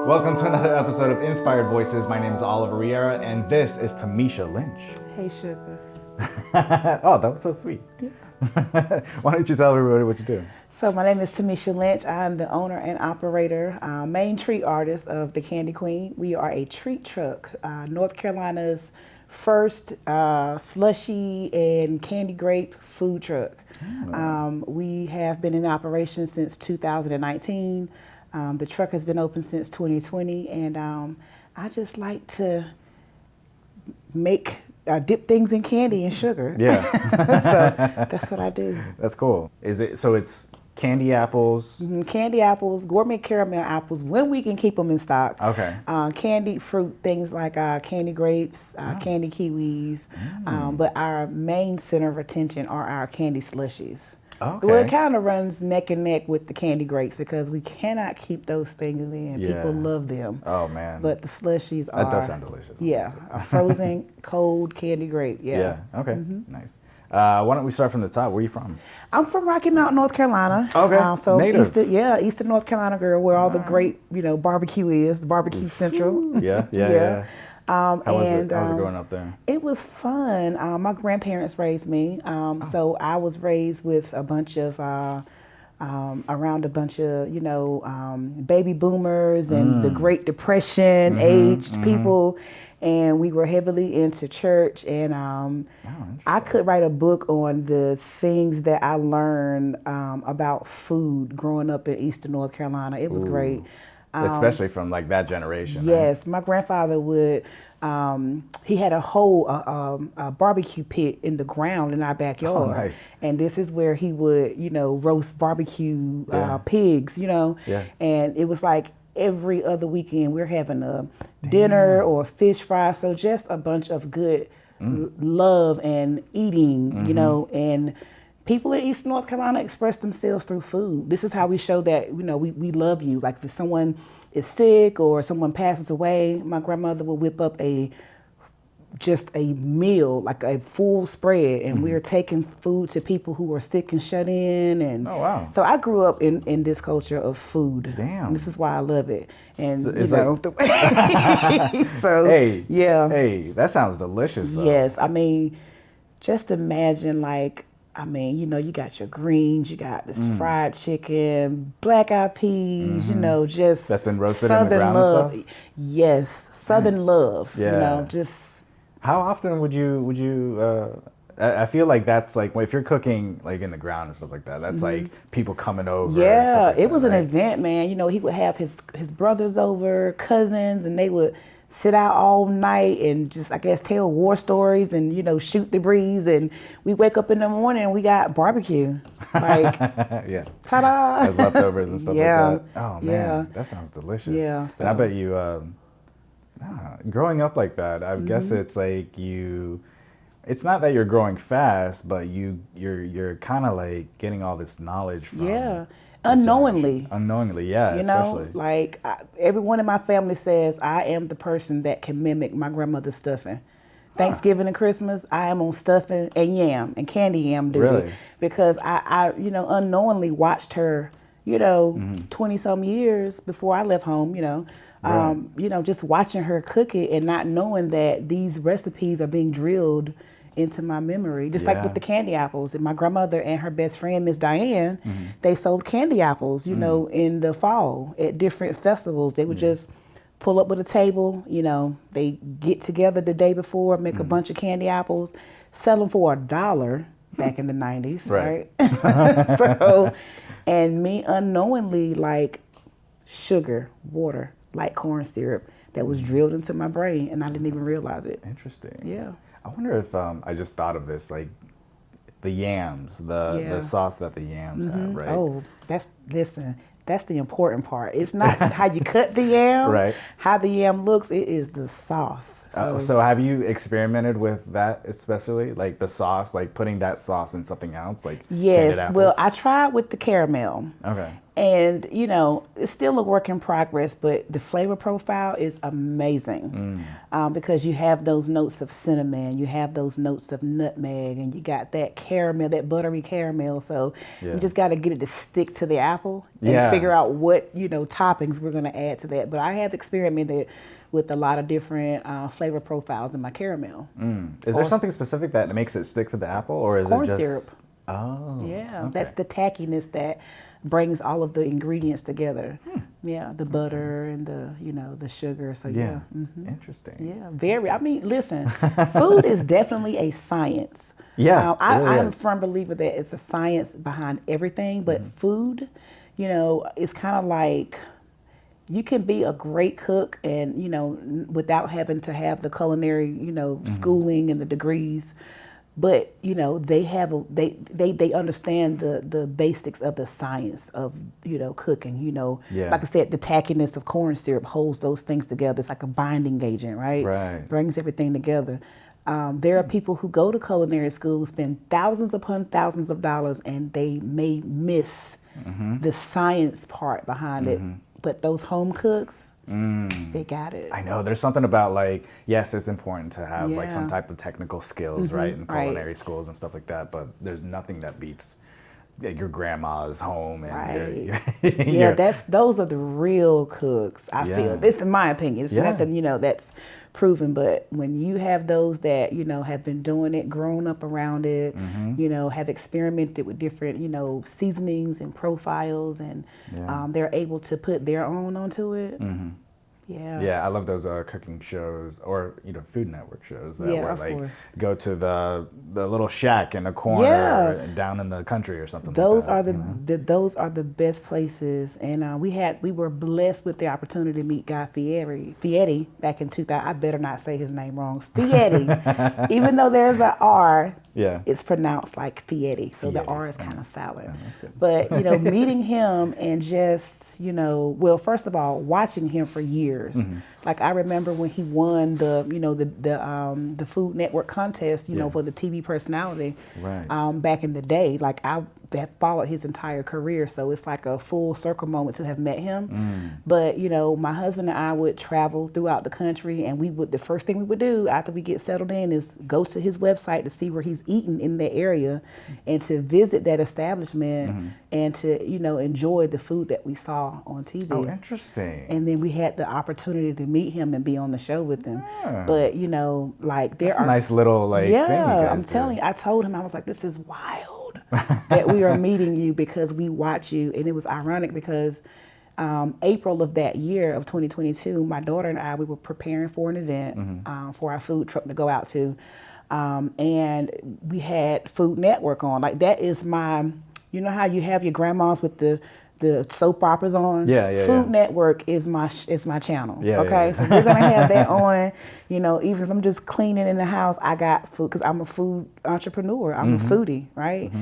Welcome to another episode of Inspired Voices. My name is Riera, and this is Tamesha Lynch. Hey, sugar. Oh, that was so sweet. Yeah. Why don't you tell everybody what you do? So my name is Tamesha Lynch. I'm the owner and operator, main treat artist of the Candi Queen. We are a treat truck, North Carolina's first slushy and candy grape food truck. We have been in operation since 2019. The truck has been open since 2020, and I just like to dip things in candy and sugar. Yeah. So that's what I do. That's cool. So it's candy apples? Mm-hmm. Candy apples, gourmet caramel apples, when we can keep them in stock. Okay. Candied fruit, things like candy grapes, candy kiwis. But our main center of attention are our candy slushies. Okay. Well, it kind of runs neck and neck with the candy grapes because we cannot keep those things in. Yeah. People love them. Oh, man. But the slushies are... That does sound delicious. Yeah. A frozen, cold candy grape. Yeah. Yeah. Okay. Nice. Why don't we start from the top? Where are you from? I'm from Rocky Mount, North Carolina. Okay. So Native. Eastern North Carolina girl, where all the great, barbecue is, the barbecue central. Yeah. How was it growing up there? It was fun. My grandparents raised me, so I was raised with a bunch of around a bunch of baby boomers and the Great Depression aged people, and we were heavily into church. And I could write a book on the things that I learned about food growing up in Eastern North Carolina. It was great. Especially from like that generation. Yes, right? my grandfather would. He had a whole barbecue pit in the ground in our backyard. Oh, nice. And this is where he would, roast barbecue pigs, Yeah. And it was like every other weekend we're having a dinner or fish fry. So just a bunch of good love and eating, and people in East North Carolina express themselves through food. This is how we show that, we love you. Like if someone is sick or someone passes away, my grandmother will whip up just a meal, like a full spread, and we're taking food to people who are sick and shut in. And oh, wow. So I grew up in this culture of food. Damn. And this is why I love it. And so so hey, yeah. Hey, that sounds delicious though. Yes, I mean, just imagine you got your greens, you got this fried chicken, black eyed peas, just that's been roasted Southern in the ground love. and stuff? Yes, Southern love. Yeah. Just. How often would you I feel like that's like if you're cooking like in the ground and stuff like that, that's like people coming over. Yeah, and stuff like it was that, an event, man. He would have his brothers over, cousins, and they would sit out all night and just, I guess, tell war stories and, shoot the breeze. And we wake up in the morning and we got barbecue. Like, yeah. Ta-da! As leftovers and stuff like that. Oh, man. Yeah. That sounds delicious. Yeah. So. And I bet you, growing up like that, I guess it's like it's not that you're growing fast, but you're kind of like getting all this knowledge from. Yeah. Unknowingly. Unknowingly, yeah, especially. Like everyone in my family says I am the person that can mimic my grandmother's stuffing. Thanksgiving and Christmas, I am on stuffing and yam and candy yam duty. Really? Because I unknowingly watched her, 20-some years before I left home, Right. just watching her cook it and not knowing that these recipes are being drilled into my memory, just like with the candy apples. And my grandmother and her best friend, Miss Diane, they sold candy apples, in the fall at different festivals. They would just pull up with a table, they get together the day before, make a bunch of candy apples, sell them for $1 back in the 90s, right? So, and me unknowingly like sugar, water, like corn syrup that was drilled into my brain and I didn't even realize it. Interesting. Yeah. I wonder if I just thought of this, like the yams, the sauce that the yams have, right? Oh, that's the important part. It's not how you cut the yam, right? How the yam looks. It is the sauce. So have you experimented with that, especially like the sauce, like putting that sauce in something else, like yes. candied apples? Well, I tried with the caramel. Okay. And, you know, it's still a work in progress, but the flavor profile is amazing because you have those notes of cinnamon, you have those notes of nutmeg, and you got that caramel, that buttery caramel. So you just got to get it to stick to the apple and figure out what, you know, toppings we're going to add to that. But I have experimented with a lot of different flavor profiles in my caramel. Is there something specific that makes it stick to the apple, or is corn it just syrup? Oh, Yeah, okay. that's the tackiness that brings all of the ingredients together. Yeah, the butter and the, you know, the sugar. So yeah. Interesting. Yeah, very. I mean, listen, food is definitely a science. Yeah, I'm a firm believer that it's a science behind everything, but food, you know, it's kind of like you can be a great cook and, you know, without having to have the culinary, you know, schooling and the degrees. But, you know, they understand the basics of the science of, you know, cooking, you know. Like I said, the tackiness of corn syrup holds those things together. It's like a binding agent, right? Right. Brings everything together. There are people who go to culinary school, spend thousands upon thousands of dollars, and they may miss the science part behind it. But those home cooks, they got it. I know there's something about like, yes, it's important to have like some type of technical skills, right, in culinary schools and stuff like that. But there's nothing that beats your grandma's home and those are the real cooks. I feel this, in my opinion. It's nothing, you know, that's proven, but when you have those that, you know, have been doing it, grown up around it, you know, have experimented with different, you know, seasonings and profiles, and they're able to put their own onto it. Yeah, I love those cooking shows, or, you know, Food Network shows that where like course. go to the little shack in the corner down in the country or something. Those like that, are those are the best places, and we were blessed with the opportunity to meet Guy Fieri back in 2000. I better not say his name wrong. Fieri, even though there's an R. It's pronounced like Fieri, so the R is kind of silent. That's good. But, you know, meeting him and just, you know, well, first of all, watching him for years. Like I remember when he won the, you know, the Food Network contest, you know, for the TV personality, back in the day. Like I that followed his entire career, so it's like a full circle moment to have met him. But, you know, my husband and I would travel throughout the country, and the first thing we would do after we get settled in is go to his website to see where he's eating in that area, and to visit that establishment, and to, you know, enjoy the food that we saw on TV. Oh, interesting. And then we had the opportunity to meet him and be on the show with him. But, you know, like That's a nice little like thing you guys I'm telling you, I told him, I was like, this is wild that we are meeting you because we watch you. And it was ironic because April of that year of 2022, my daughter and I, we were preparing for an event for our food truck to go out to. And we had Food Network on. Like that is my, you know how you have your grandmas with the soap operas on? Food Network is my channel. So we're gonna have that on. You know, even if I'm just cleaning in the house, I got food because I'm a food entrepreneur. I'm a foodie, right?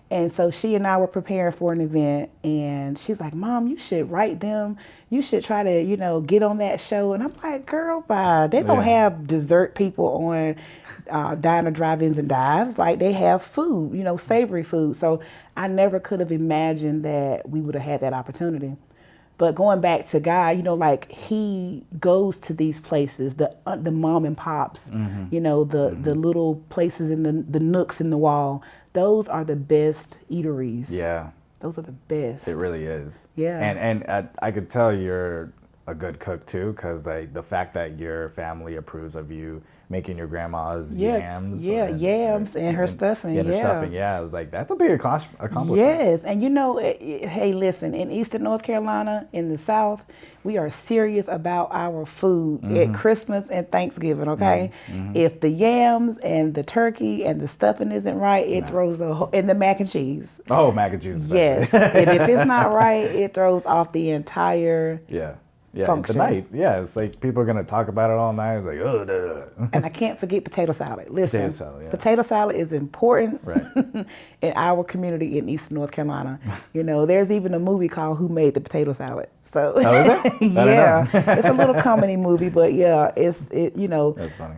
And so she and I were preparing for an event, and she's like, "Mom, you should write them. You should try to, you know, get on that show." And I'm like, "Girl, bye. They don't have dessert people on diner, drive-ins, and dives. Like they have food, you know, savory food." So I never could have imagined that we would have had that opportunity. But going back to Guy, you know, like he goes to these places, the mom and pops, you know, the little places in the nooks in the wall. Those are the best eateries. Yeah. Those are the best. It really is. Yeah. And I could tell you're a good cook too, because like the fact that your family approves of you making your grandma's yams. And her stuffing. Her stuffing. Yeah, it was like, that's a big accomplishment. Yes, and you know, hey, listen, in Eastern North Carolina, in the South, we are serious about our food at Christmas and Thanksgiving, okay? If the yams and the turkey and the stuffing isn't right, it throws and the mac and cheese. Oh, mac and cheese especially. Yes, and if it's not right, it throws off the entire function. The night. Yeah, it's like people are going to talk about it all night. It's like, oh, duh. And I can't forget potato salad. Listen, potato salad is important right. in our community in Eastern North Carolina. You know, there's even a movie called Who Made the Potato Salad. So, oh, is it? Yeah, it's a little comedy movie, but yeah, you know, that's funny.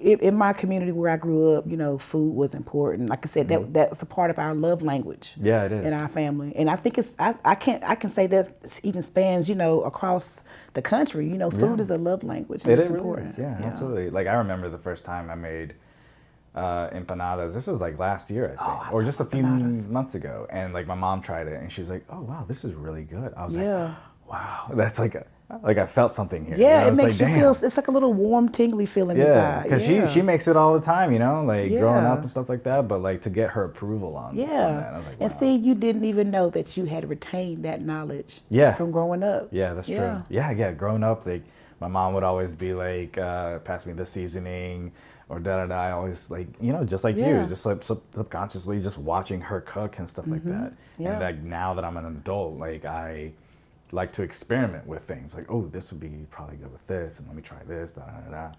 In my community where I grew up, you know, food was important. Like I said, that's a part of our love language. Yeah, it is. In our family. And I think I can say that even spans, you know, across the country. You know, food is a love language. It is important. Yeah, absolutely. Like I remember the first time I made empanadas. This was like last year, I think, or just a few months ago. And like my mom tried it and she's like, "Oh wow, this is really good." I was like, "Wow, that's like I felt something here." Yeah, you know? It makes you feel, it's like a little warm, tingly feeling inside. Because she makes it all the time, you know, like growing up and stuff like that. But like to get her approval on that, I was like, wow. And see, you didn't even know that you had retained that knowledge from growing up. Yeah, that's true. Yeah, growing up, like my mom would always be like, pass me the seasoning or da-da-da. I always like, you know, just like you, just like subconsciously just watching her cook and stuff like that. And like now that I'm an adult, like I like to experiment with things like, oh, this would be probably good with this, and let me try this,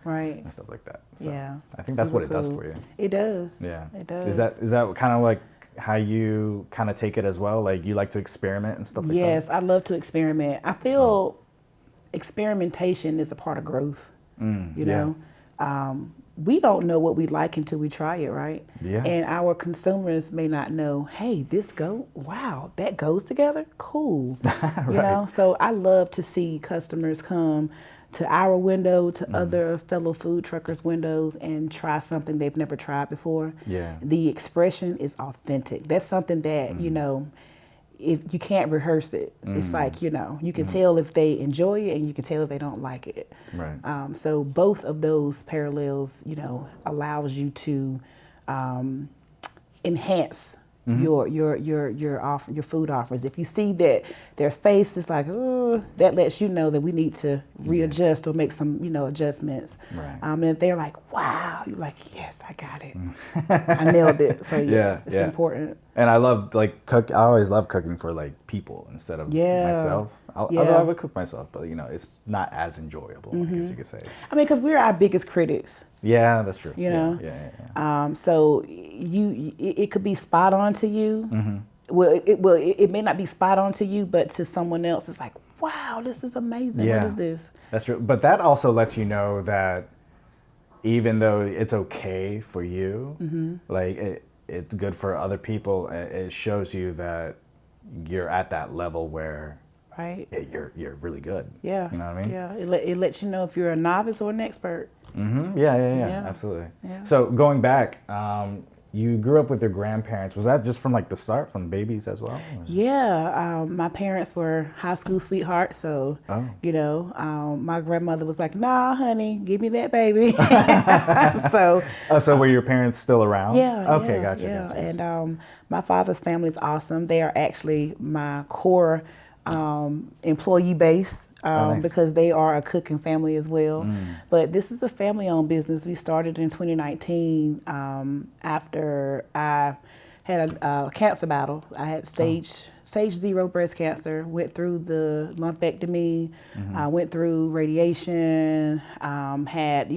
right, and stuff like that. So I think that's what it does for you. It does. Yeah, it does. Is that kind of like how you kind of take it as well? Like you like to experiment and stuff like that? Yes, I love to experiment. I feel experimentation is a part of growth. You know, we don't know what we like until we try it, right? Yeah. And our consumers may not know, hey, wow, that goes together? Cool. Right. You know, so I love to see customers come to our window, to other fellow food truckers' windows and try something they've never tried before. Yeah. The expression is authentic. That's something that, you know, if you can't rehearse it, it's like, you know, you can tell if they enjoy it and you can tell if they don't like it. Right. So both of those parallels, you know, allows you to enhance your food offers. If you see that their face is like, oh, that lets you know that we need to readjust or make some, you know, adjustments. Right. And if they're like, wow, you're like, yes, I got it. I nailed it. So it's important. And I love I always love cooking for like people instead of myself. Although I would cook myself, but you know, it's not as enjoyable, I guess you could say. I mean, because we're our biggest critics. Yeah, that's true. You know? Yeah. So it could be spot on to you. Well, it may not be spot on to you, but to someone else, it's like, wow, this is amazing. Yeah, what is this? That's true. But that also lets you know that even though it's okay for you, like it's good for other people. It shows you that you're at that level where you're really good. Yeah. You know what I mean? Yeah. It lets you know if you're a novice or an expert. Yeah. Absolutely. Yeah. So going back, you grew up with your grandparents. Was that just from like the start, from babies as well? Yeah. My parents were high school sweethearts. So, you know, my grandmother was like, nah, honey, give me that baby. So were your parents still around? Yeah. Okay, gotcha. And my father's family is awesome. They are actually my core employee base. Nice. Because they are a cooking family as well. But this is a family-owned business. We started in 2019 after I had a cancer battle. I had stage 0 breast cancer, went through the lumpectomy, went through radiation, went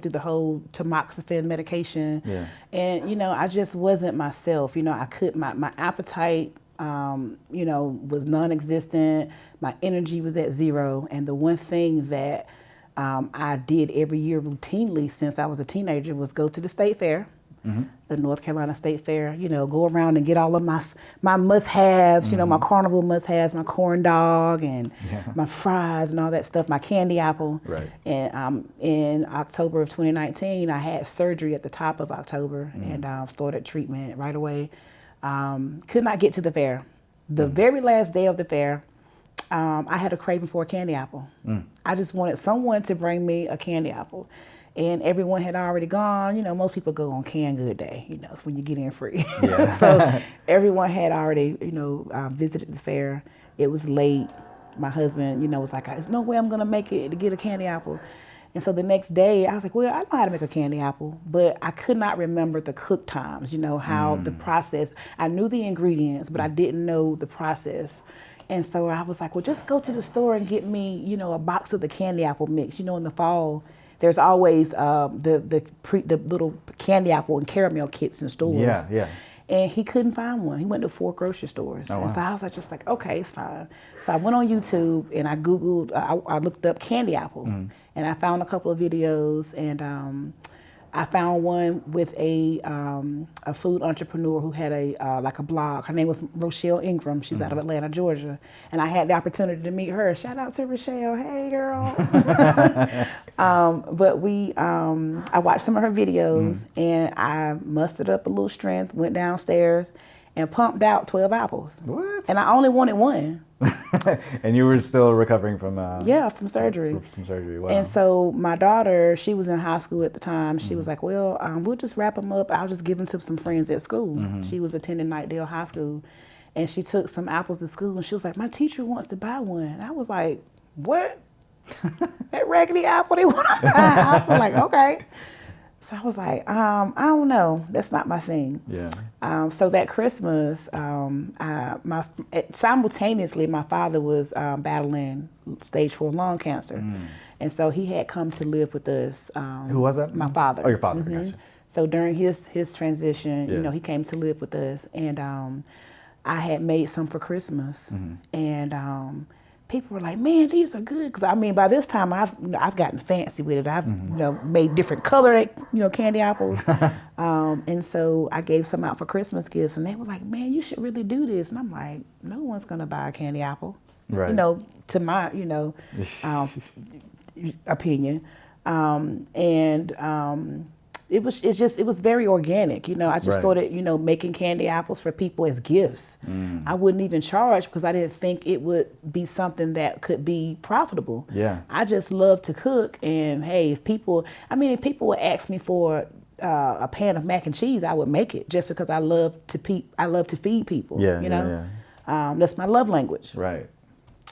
through the whole tamoxifen medication. Yeah. And, you know, I just wasn't myself. You know, my appetite, was non-existent. My energy was at zero. And the one thing that I did every year routinely since I was a teenager was go to the state fair, the North Carolina State Fair, you know, go around and get all of my must-haves, you know, my carnival must-haves, my corn dog and my fries and all that stuff, my candy apple. Right. And in October of 2019, I had surgery at the top of October and started treatment right away. Could not get to the fair. The very last day of the fair, I had a craving for a candy apple. I just wanted someone to bring me a candy apple. And everyone had already gone. You know, most people go on Canned Good Day. You know, it's when you get in free. Yeah. So everyone had already, visited the fair. It was late. My husband, was like, there's no way I'm going to make it to get a candy apple. And so the next day, I was like, well, I know how to make a candy apple, but I could not remember the cook times, how the process. I knew the ingredients, but I didn't know the process. And so I was like, well, just go to the store and get me, you know, a box of the candy apple mix. You know, in the fall, there's always the little candy apple and caramel kits in stores. Yeah, yeah. And he couldn't find one. He went to 4 grocery stores. Oh, wow. And so I was like, just like, okay, it's fine. So I went on YouTube and I Googled, I looked up candy apple. And I found a couple of videos, and I found one with a food entrepreneur who had like a blog. Her name was Rochelle Ingram. She's out of Atlanta, Georgia. And I had the opportunity to meet her. Shout out to Rochelle. Hey, girl. But I watched some of her videos, and I mustered up a little strength, went downstairs, and pumped out 12 apples. What? And I only wanted one. And you were still recovering from from surgery. From surgery. Wow. And so my daughter, she was in high school at the time. She was like, well, we'll just wrap them up. I'll just give them to some friends at school. She was attending Knightdale High School, and she took some apples to school, and she was like, my teacher wants to buy one. And I was like, what? That raggedy apple, they want to buy? I was like, okay. So I was like, I don't know. That's not my thing. Yeah. So that Christmas, simultaneously, my father was battling stage 4 lung cancer. And so he had come to live with us. Who was that? My father. Oh, your father. Gotcha. So during his transition, you know, he came to live with us. And I had made some for Christmas. And people were like, man, these are good. Because, I mean, by this time, I've gotten fancy with it. I've, you know, made different colored, you know, candy apples. And so I gave some out for Christmas gifts. And they were like, man, you should really do this. And I'm like, no one's going to buy a candy apple. Right. You know, to my, you know, opinion. It was very organic. You know, I just started, you know, making candy apples for people as gifts. I wouldn't even charge because I didn't think it would be something that could be profitable. Yeah. I just love to cook, and hey, if people would ask me for a pan of mac and cheese, I would make it just because I love to feed people. Yeah. You know, that's my love language. Right.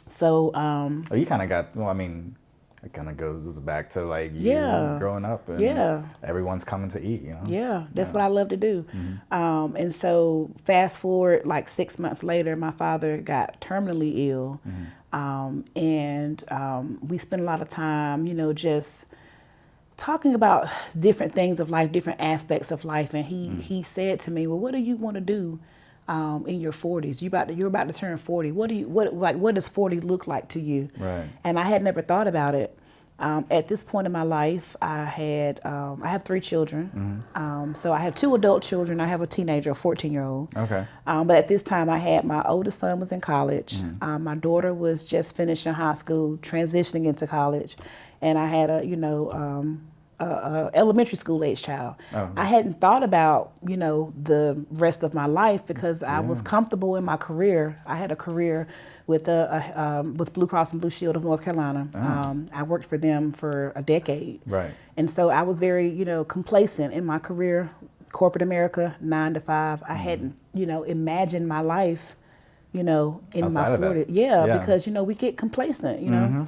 So. Oh, you kind of got. Well, I mean. It kind of goes back to like you growing up, and everyone's coming to eat, you know? Yeah, that's what I love to do. And so fast forward like 6 months later, my father got terminally ill. And we spent a lot of time, you know, just talking about different things of life, different aspects of life. And he said to me, well, what do you want to do in your 40s? You're about to turn 40. What does 40 look like to you? Right. And I had never thought about it. At this point in my life, I have 3 children. So I have 2 adult children. I have a teenager, a 14-year-old. Okay. But at this time, I had my oldest son was in college. My daughter was just finishing high school, transitioning into college, and I had a elementary school age child. I hadn't thought about, you know, the rest of my life because I was comfortable in my career. I had a career with Blue Cross and Blue Shield of North Carolina. I worked for them for a decade. Right. And so I was very, you know, complacent in my career, corporate America, 9 to 5. I hadn't, you know, imagined my life, you know, in outside my 40s. Yeah, because, you know, we get complacent, you know.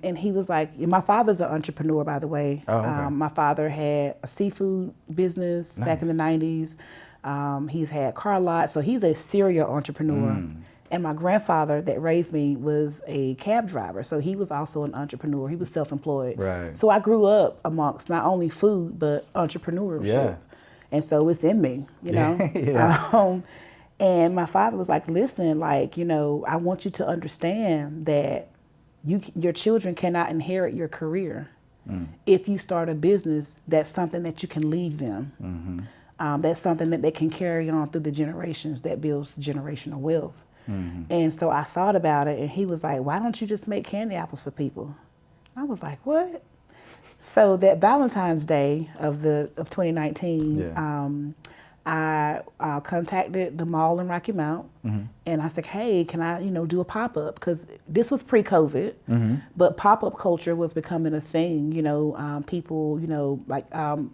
And he was like, my father's an entrepreneur, by the way. My father had a seafood business back in the 90s. He's had car lots, so he's a serial entrepreneur. And my grandfather that raised me was a cab driver, so he was also an entrepreneur. He was self-employed. Right. So I grew up amongst not only food, but entrepreneurship. Yeah. And so it's in me, you know. And my father was like, listen, like, you know, I want you to understand that your children cannot inherit your career. If you start a business, that's something that you can leave them. That's something that they can carry on through the generations that builds generational wealth. And so I thought about it, and he was like, why don't you just make candy apples for people? I was like, what? So that Valentine's Day of 2019, I contacted the mall in Rocky Mount, and I said, hey, can I, you know, do a pop-up? Because this was pre-COVID, but pop-up culture was becoming a thing, you know. People, you know, like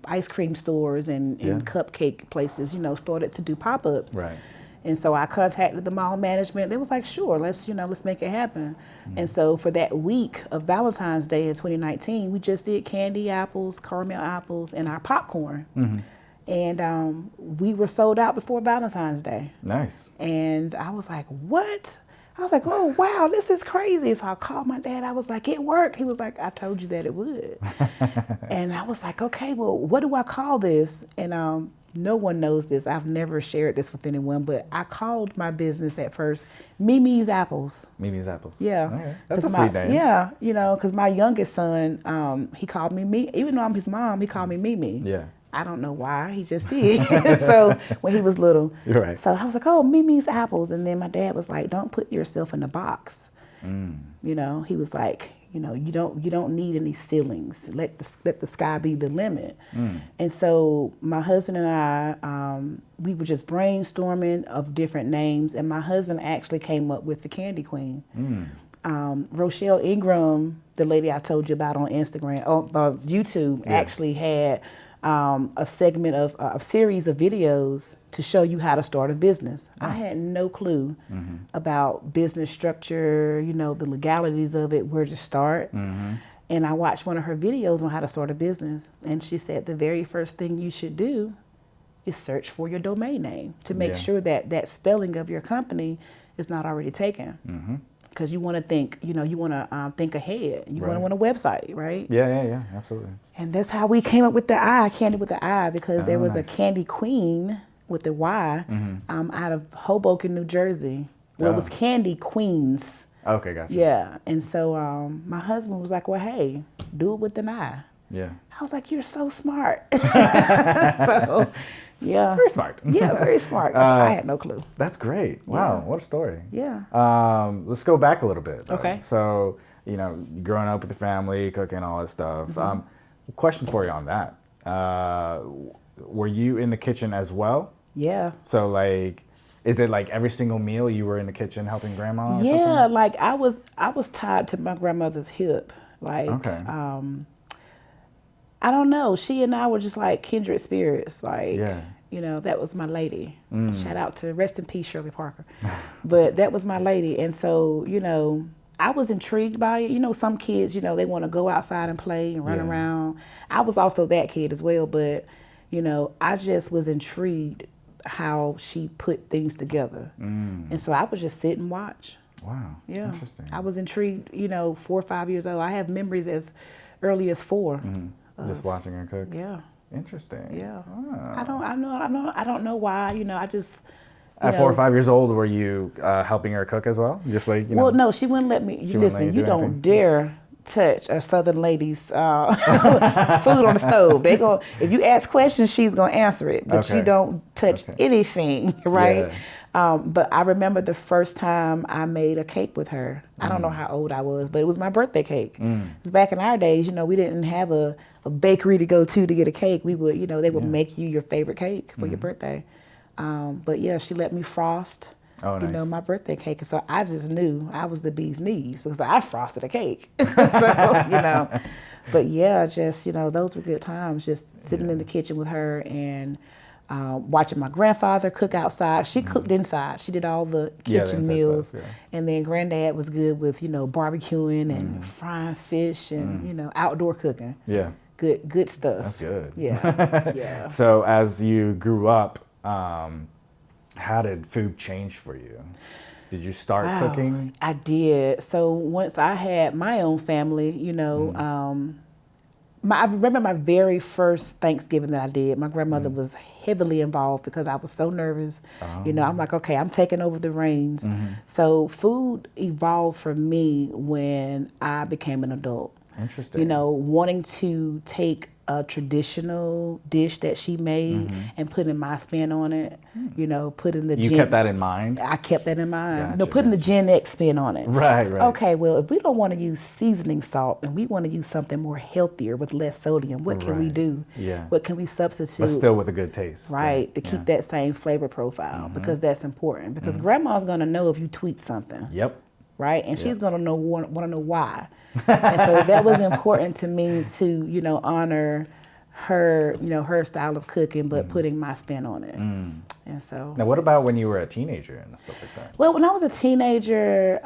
ice cream stores and cupcake places, you know, started to do pop-ups. Right. And so I contacted the mall management. They was like, sure, let's make it happen. And so for that week of Valentine's Day in 2019, we just did candy apples, caramel apples, and our popcorn. And we were sold out before Valentine's Day. Nice. And I was like, what? I was like, oh, wow, this is crazy. So I called my dad. I was like, it worked. He was like, I told you that it would. And I was like, okay, well, what do I call this? And no one knows this. I've never shared this with anyone, but I called my business at first Mimi's Apples. Mimi's Apples. Yeah. Okay. That's a sweet name. Yeah, you know, because my youngest son, he called me Mimi. Even though I'm his mom, he called me Mimi. Yeah. I don't know why, he just did. So when he was little. You're right. So I was like, oh, Mimi's Apples. And then my dad was like, don't put yourself in a box. You know, he was like, you know, you don't need any ceilings. Let the sky be the limit. And so my husband and I, we were just brainstorming of different names, and my husband actually came up with the Candi Queen. Rochelle Ingram, the lady I told you about on Instagram, YouTube, actually had a segment of a series of videos to show you how to start a business. I had no clue about business structure, you know, the legalities of it, where to start. And I watched one of her videos on how to start a business. And she said the very first thing you should do is search for your domain name to make sure that that spelling of your company is not already taken. Because you want to think, you know, you want to think ahead. You want a website, right? Yeah, absolutely. And that's how we came up with the candy with the I, because there was a Candi Queen with the Y out of Hoboken, New Jersey. Well, it was Candi Queens. Okay, gotcha. Yeah, and so my husband was like, well, hey, do it with an I. Yeah. I was like, you're so smart. So, yeah. Very smart. Yeah, very smart. I had no clue. That's great. Wow, what a story. Yeah. Let's go back a little bit, though. Okay. So, you know, growing up with the family, cooking, all that stuff. Question for you on that. Were you in the kitchen as well? Yeah. So, like, is it like every single meal you were in the kitchen helping grandma or Yeah, something? like I was tied to my grandmother's hip. Like, Okay. I don't know. She and I were just like kindred spirits. Like, Yeah. you know, that was my lady. Shout out to, rest in peace, Shirley Parker. But that was my lady. And so, you know, I was intrigued by it. You know, some kids, you know, they want to go outside and play and run around. I was also that kid as well. But, you know, I just was intrigued how she put things together. And so I would just sit and watch. Wow. Yeah. Interesting. I was intrigued, you know, 4 or 5 years old. I have memories as early as 4. Just watching her cook? Yeah. Interesting. Yeah. Ah. I don't know why, you know, I just, At 4 or 5 years old, were you helping her cook as well? Just like, you know? Well, no, she wouldn't let me. Listen, you don't dare touch a Southern lady's food on the stove. If you ask questions, she's gonna answer it, but you don't touch anything, right? But I remember the first time I made a cake with her. I don't know how old I was, but it was my birthday cake. It was back in our days, you know, we didn't have a bakery to go to get a cake. We would, you know, they would make you your favorite cake for your birthday. But yeah, she let me frost. Oh, nice. You know, my birthday cake. And so I just knew I was the bee's knees because I frosted a cake. So, you know, but yeah, just, you know, those were good times, just sitting in the kitchen with her and watching my grandfather cook outside. She cooked inside. She did all the kitchen meals. Stuff, And then granddad was good with, you know, barbecuing and frying fish and, you know, outdoor cooking. Yeah. Good stuff. That's good. Yeah. Yeah. So as you grew up, how did food change for you? Did you start cooking? I did. So once I had my own family, you know, I remember my very first Thanksgiving that I did. My grandmother was heavily involved because I was so nervous. You know, I'm like, okay, I'm taking over the reins. So food evolved for me when I became an adult. Interesting. You know, wanting to take a traditional dish that she made and putting my spin on it. You know, putting the You kept that in mind? I kept that in mind. Gotcha, No, putting the Gen X spin on it. Right. Okay, well, if we don't want to use seasoning salt and we want to use something more healthier with less sodium, what can we do? Yeah. What can we substitute? But still with a good taste. Right, to keep that same flavor profile because that's important. Because grandma's going to know if you tweak something. Yep. Right, and she's going to want to know why. And so that was important to me to, you know, honor her, you know, her style of cooking, but putting my spin on it. And so. Now, what about when you were a teenager and stuff like that? Well, when I was a teenager,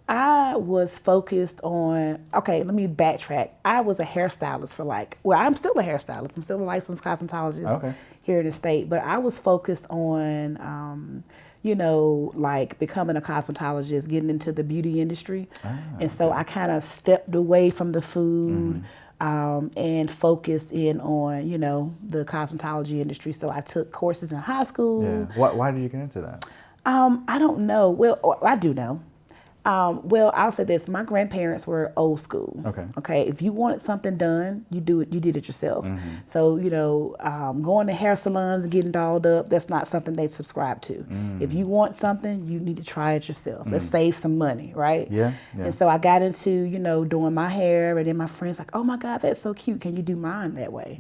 I was focused on, okay, let me backtrack. I was a hairstylist for I'm still a hairstylist. I'm still a licensed cosmetologist here in the state. But I was focused on, you know, like becoming a cosmetologist, getting into the beauty industry. And so I kind of stepped away from the food and focused in on, you know, the cosmetology industry. So I took courses in high school. Yeah. Why did you get into that? I don't know. Well, I do know. Well, I'll say this. My grandparents were old school. Okay. If you wanted something done, you did it yourself. So, you know, going to hair salons and getting dolled up, that's not something they subscribe to. If you want something, you need to try it yourself. Let's save some money, right? Yeah. And so I got into, you know, doing my hair, and then my friends like, oh my God, that's so cute. Can you do mine that way?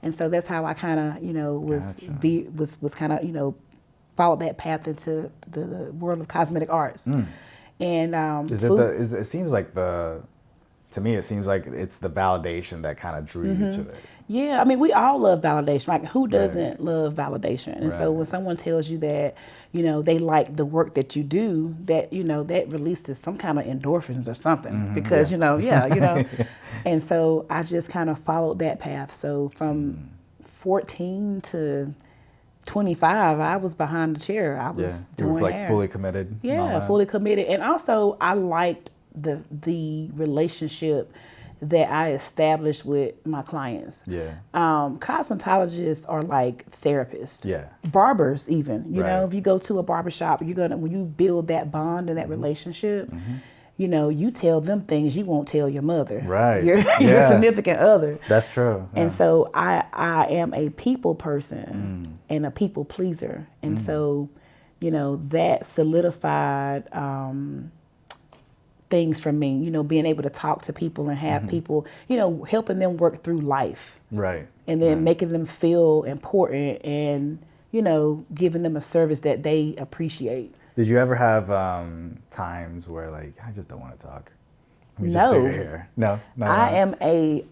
And so that's how I kind of, you know, was kind of, you know, followed that path into the world of cosmetic arts. And it seems like to me it seems like it's the validation that kind of drew you to it. Yeah, I mean, we all love validation. Like, who doesn't love validation? And so when someone tells you that, you know, they like the work that you do, that, you know, that releases some kind of endorphins or something because, you know, you know. And so I just kind of followed that path. So from 14 to 25, I was behind the chair. I was doing you were like hair. fully committed. Yeah, fully committed. And also I liked the relationship that I established with my clients. Yeah. Cosmetologists are like therapists. Yeah. Barbers even. You know, if you go to a barbershop, when you build that bond and that relationship, you know, you tell them things you won't tell your mother. Right. Your significant other. That's true. Yeah. And so I am a people person and a people pleaser. And so, you know, that solidified things for me, you know, being able to talk to people and have people, you know, helping them work through life. Right. And then making them feel important and, you know, giving them a service that they appreciate. Did you ever have times where like, I just don't want to talk? Let me just stay here. No. I'm a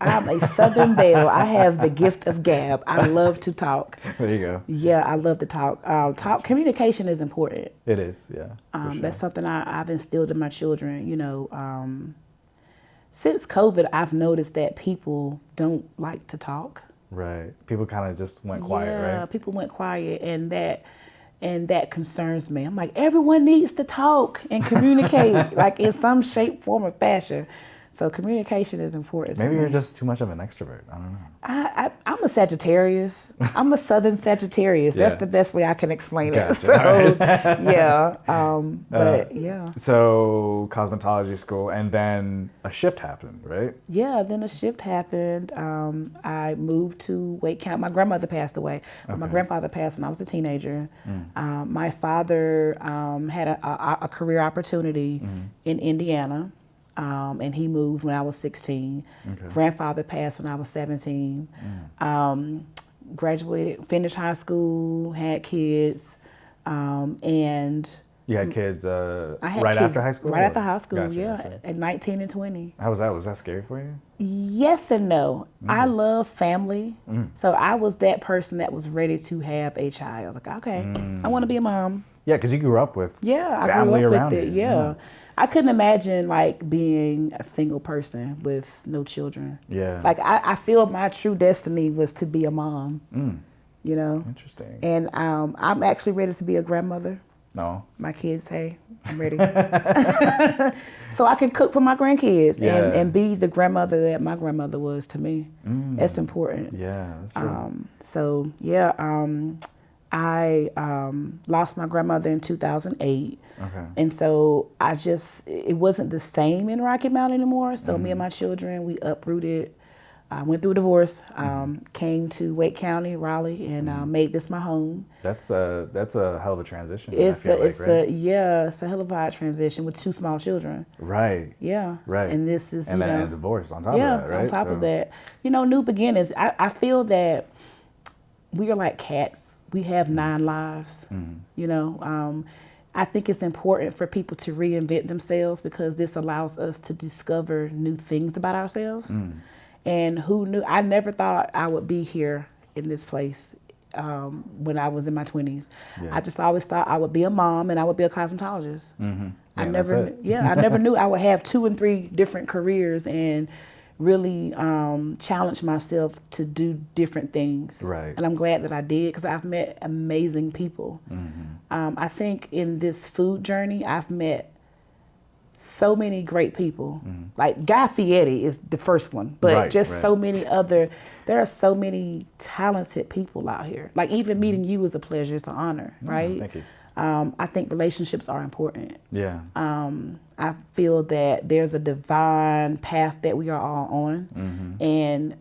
Southern Belle. I have the gift of gab. I love to talk. There you go. Yeah, I love to talk. Communication is important. It is, yeah. For sure. That's something I've instilled in my children. You know, since COVID, I've noticed that people don't like to talk. Right. People kind of just went quiet, right? Yeah, people went quiet, and that concerns me. I'm like, everyone needs to talk and communicate, like in some shape, form, or fashion. So communication is important. Maybe you're just too much of an extrovert. I don't know. I'm a Sagittarius. I'm a Southern Sagittarius. That's the best way I can explain it. So, yeah. But yeah. So cosmetology school, and then a shift happened, right? Yeah, then a shift happened. I moved to Wake County. My grandmother passed away. My grandfather passed when I was a teenager. My father had a career opportunity in Indiana. And he moved when I was 16. Grandfather passed when I was 17. Graduated, finished high school, had kids, and... You had kids after high school? Right after high school, Gotcha. At 19 and 20. How was that? Was that scary for you? Yes and no. I love family. So I was that person that was ready to have a child. Like, okay, I want to be a mom. Yeah, because you grew up with I family grew up around with it. you. Yeah. I couldn't imagine like being a single person with no children. Yeah. Like I feel my true destiny was to be a mom. You know. Interesting. And I'm actually ready to be a grandmother. No. My kids, hey, I'm ready. So I can cook for my grandkids and be the grandmother that my grandmother was to me. That's important. Yeah, that's true. So yeah, I lost my grandmother in 2008. And so it wasn't the same in Rocky Mount anymore. So me and my children, we uprooted. I went through a divorce, came to Wake County, Raleigh, and made this my home. That's a hell of a transition. It's a hell of a transition with 2 small children. Right. Yeah. Right. And this is then a divorce on top of that, right? On top of that, you know, new beginnings. I feel that we are like cats. We have 9 lives. You know, I think it's important for people to reinvent themselves because this allows us to discover new things about ourselves. And who knew? I never thought I would be here in this place when I was in my 20s. I just always thought I would be a mom and I would be a cosmetologist. I never knew I would have 2 and 3 different careers and really challenge myself to do different things. Right. And I'm glad that I did, because I've met amazing people. I think in this food journey, I've met so many great people. Like Guy Fieri is the first one, but so many other, there are so many talented people out here. Like even meeting you is a pleasure, it's an honor, right? Thank you. I think relationships are important. Yeah. I feel that there's a divine path that we are all on, and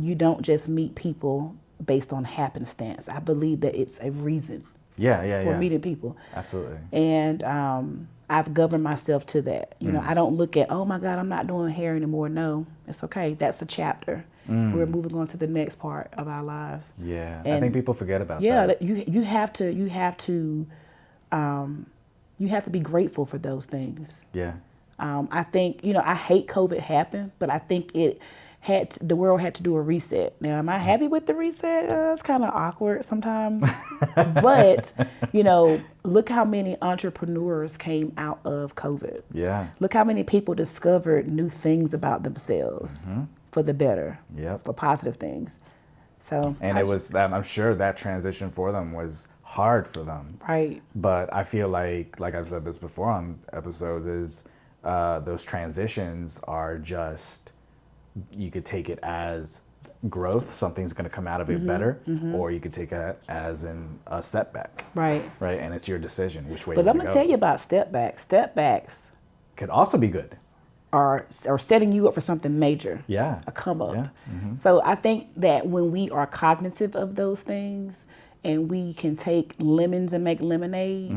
you don't just meet people based on happenstance. I believe that it's a reason for meeting people. Absolutely. And I've governed myself to that. You know, I don't look at, oh my God, I'm not doing hair anymore. No, it's okay. That's a chapter. We're moving on to the next part of our lives. Yeah, and I think people forget about that. Yeah, you have to be grateful for those things. Yeah. I think, you know, I hate COVID happened, but I think the world had to do a reset. Now, am I happy with the reset? It's kind of awkward sometimes. But, you know, look how many entrepreneurs came out of COVID. Yeah. Look how many people discovered new things about themselves for the better, for positive things. So, and it was that, I'm sure that transition for them was hard for them. Right. But I feel like I've said this before on episodes, is those transitions are just, you could take it as growth, something's going to come out of it better, or you could take it as a setback. Right. Right. And it's your decision which way. But I'm going to tell you about stepbacks. Stepbacks could also be good. Are setting you up for something major. Yeah. A come up. Yeah. So I think that when we are cognitive of those things and we can take lemons and make lemonade,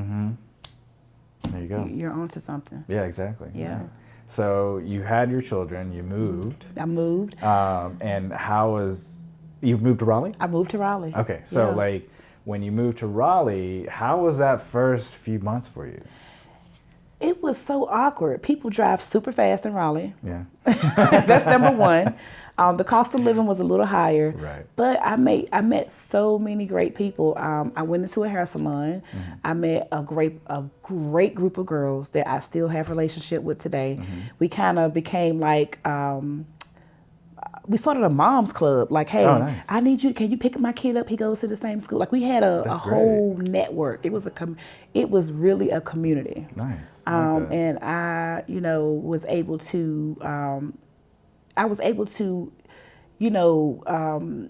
there you go. You're onto something. Yeah, exactly. Yeah. Right. So you had your children, you moved. I moved. And you moved to Raleigh? I moved to Raleigh. Okay, so like when you moved to Raleigh, how was that first few months for you? It was so awkward. People drive super fast in Raleigh. Yeah. That's number one. The cost of living was a little higher. Right. But I met so many great people. I went into a hair salon. I met a great group of girls that I still have a relationship with today. We kind of became like, we started a mom's club. Like, hey, nice. I need you. Can you pick my kid up? He goes to the same school. Like we had a whole network. It was really a community. Nice. And I, you know, was able to, you know,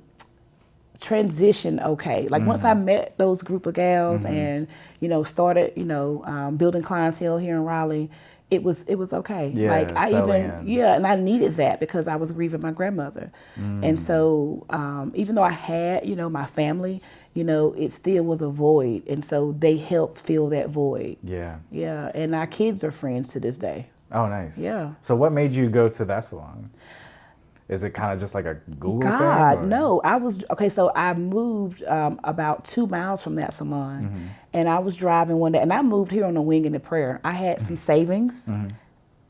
transition okay. Like once I met those group of gals and, you know, started, you know, building clientele here in Raleigh, it was okay. Yeah, like and I needed that because I was grieving my grandmother. And so even though I had, you know, my family, you know, it still was a void. And so they helped fill that void. Yeah. Yeah. And our kids are friends to this day. Oh, nice. Yeah. So what made you go to that salon? Is it kind of just like a Google thing? God, no. So I moved about 2 miles from that salon. And I was driving one day, and I moved here on a wing and a prayer. I had some savings,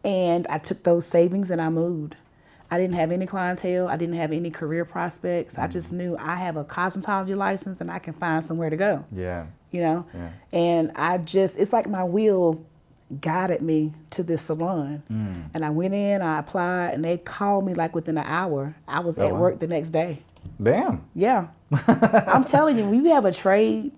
and I took those savings and I moved. I didn't have any clientele. I didn't have any career prospects. I just knew I have a cosmetology license and I can find somewhere to go. Yeah. You know? Yeah. And it's like my wheel guided me to this salon. And I went in, I applied, and they called me like within an hour. I was at work the next day. Damn. Yeah. I'm telling you, when you have a trade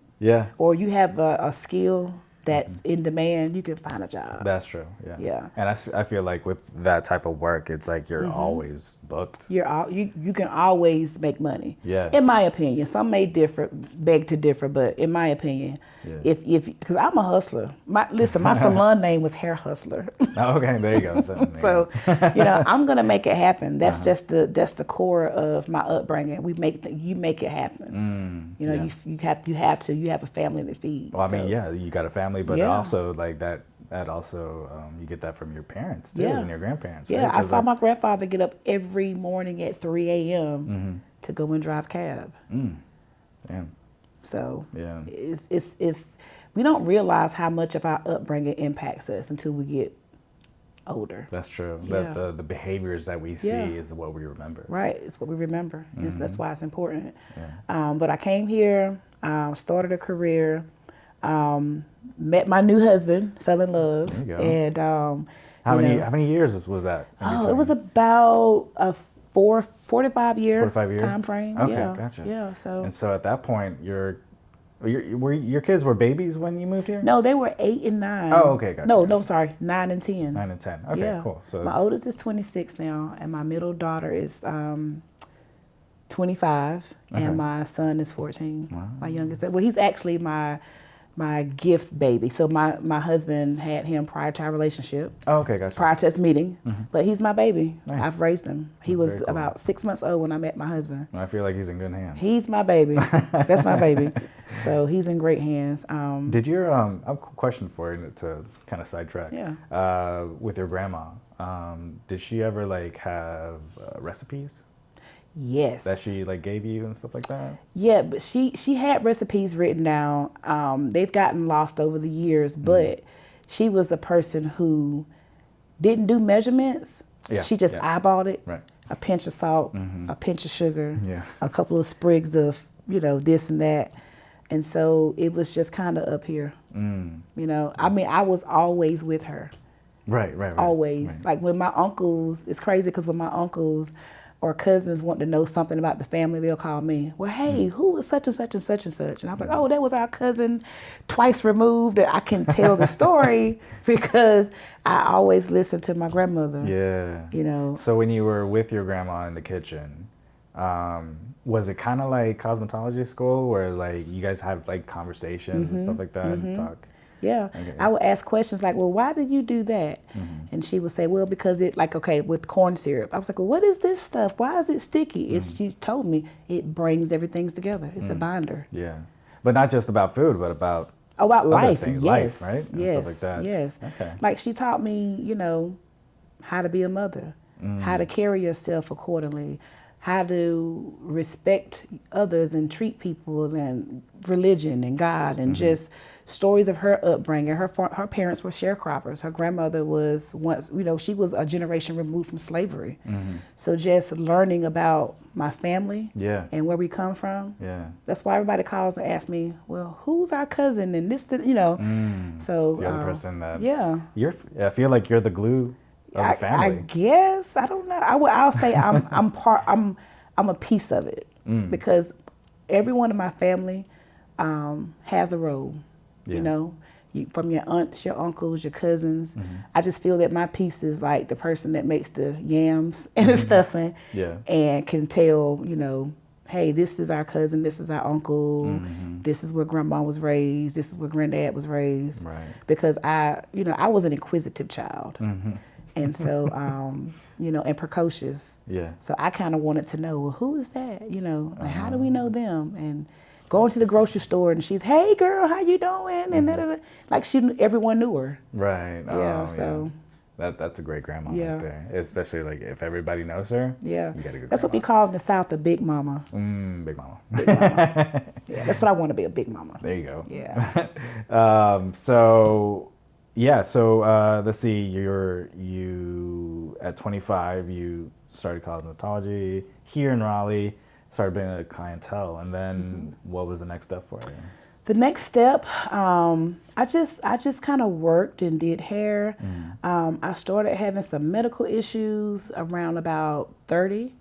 or you have a skill that's in demand, you can find a job. That's true. Yeah. Yeah. And I feel like with that type of work, it's like you're always booked. You can always make money. Yeah. In my opinion, some may beg to differ, but in my opinion, because I'm a hustler. My salon name was Hair Hustler. Oh, okay, there you go. So, you know, I'm gonna make it happen. That's just the core of my upbringing. You make it happen. You know, you have a family to feed. Well, I mean, you got a family, but also like that also you get that from your parents too, and your grandparents. Yeah, right? I saw my grandfather get up every morning at 3 a.m. to go and drive cab. Damn. So it's we don't realize how much of our upbringing impacts us until we get older. That's true. Yeah. The behaviors that we see is what we remember. Right, it's what we remember. That's why it's important. Yeah. But I came here, started a career, met my new husband, fell in love. There you go. And how many years was that? It was about 4 to 5 year 45 year time frame. Okay, yeah. gotcha. Yeah. So. And so at that point, your kids were babies when you moved here? No, they were 8 and 9. Oh, okay, gotcha. No, sorry, 9 and 10. 9 and 10. Okay, yeah. cool. So my oldest is 26 now, and my middle daughter is 25, and my son is 14. Wow. My youngest. Well, he's actually my gift baby. So my husband had him prior to our relationship. Oh, okay, gotcha. Prior to us meeting, but he's my baby. Nice. I've raised him. He was cool. about 6 months old when I met my husband. I feel like he's in good hands. He's my baby. That's my baby. So he's in great hands. Did your I have a question for you to kind of sidetrack? Yeah. With your grandma, did she ever like have recipes? Yes. That she like gave you and stuff like that? Yeah, but she had recipes written down. They've gotten lost over the years, but she was the person who didn't do measurements. Yeah. She just eyeballed it. Right. A pinch of salt, a pinch of sugar, Yeah. a couple of sprigs of, this and that. And so it was just kind of up here. I mean, I was always with her. Right. Always. Right. Like when my uncles, it's crazy because when my uncles or cousins want to know something about the family, they'll call me. Well, hey, who was such and such and such and such? And I'm like, oh, that was our cousin twice removed. And I can tell the story because I always listen to my grandmother. Yeah. So when you were with your grandma in the kitchen, was it kind of like cosmetology school where like you guys have like conversations and stuff like that and talk? Yeah. Okay. I would ask questions like, well, why did you do that? And she would say, well, because it with corn syrup. I was like, well, what is this stuff? Why is it sticky? She told me it brings everything together. It's a binder. Yeah. But not just about food, but about life. Things, yes. life, right? And yes. stuff like that. Yes. Okay. Like she taught me, how to be a mother, how to carry yourself accordingly, how to respect others and treat people and religion and God and just stories of her upbringing. Her parents were sharecroppers. Her grandmother was once, she was a generation removed from slavery. So just learning about my family and where we come from. Yeah. That's why everybody calls and asks me, well, who's our cousin and this, So So you're the person that. Yeah. I feel like you're the glue of the family. I guess. I don't know. I'll say I'm a piece of it because everyone in my family has a role. From your aunts, your uncles, your cousins. I just feel that my piece is like the person that makes the yams and the stuffing and can tell, hey, this is our cousin, this is our uncle, this is where grandma was raised, this is where granddad was raised. Right. Because I was an inquisitive child. And so, and precocious. Yeah. So I kind of wanted to know, well, who is that? Like, how do we know them? And going to the grocery store and she's, hey girl, how you doing? And like everyone knew her. Right. Yeah. So that's a great grandma right there. Especially like if everybody knows her. Yeah. You got a good That's what we call in the South a big mama. Big mama. Big mama. Yeah. That's what I want to be, a big mama. There you go. Yeah. So let's see. You at 25 you started cosmetology here in Raleigh. Started building a clientele, and then what was the next step for you? The next step, I just kind of worked and did hair. I started having some medical issues around about 30,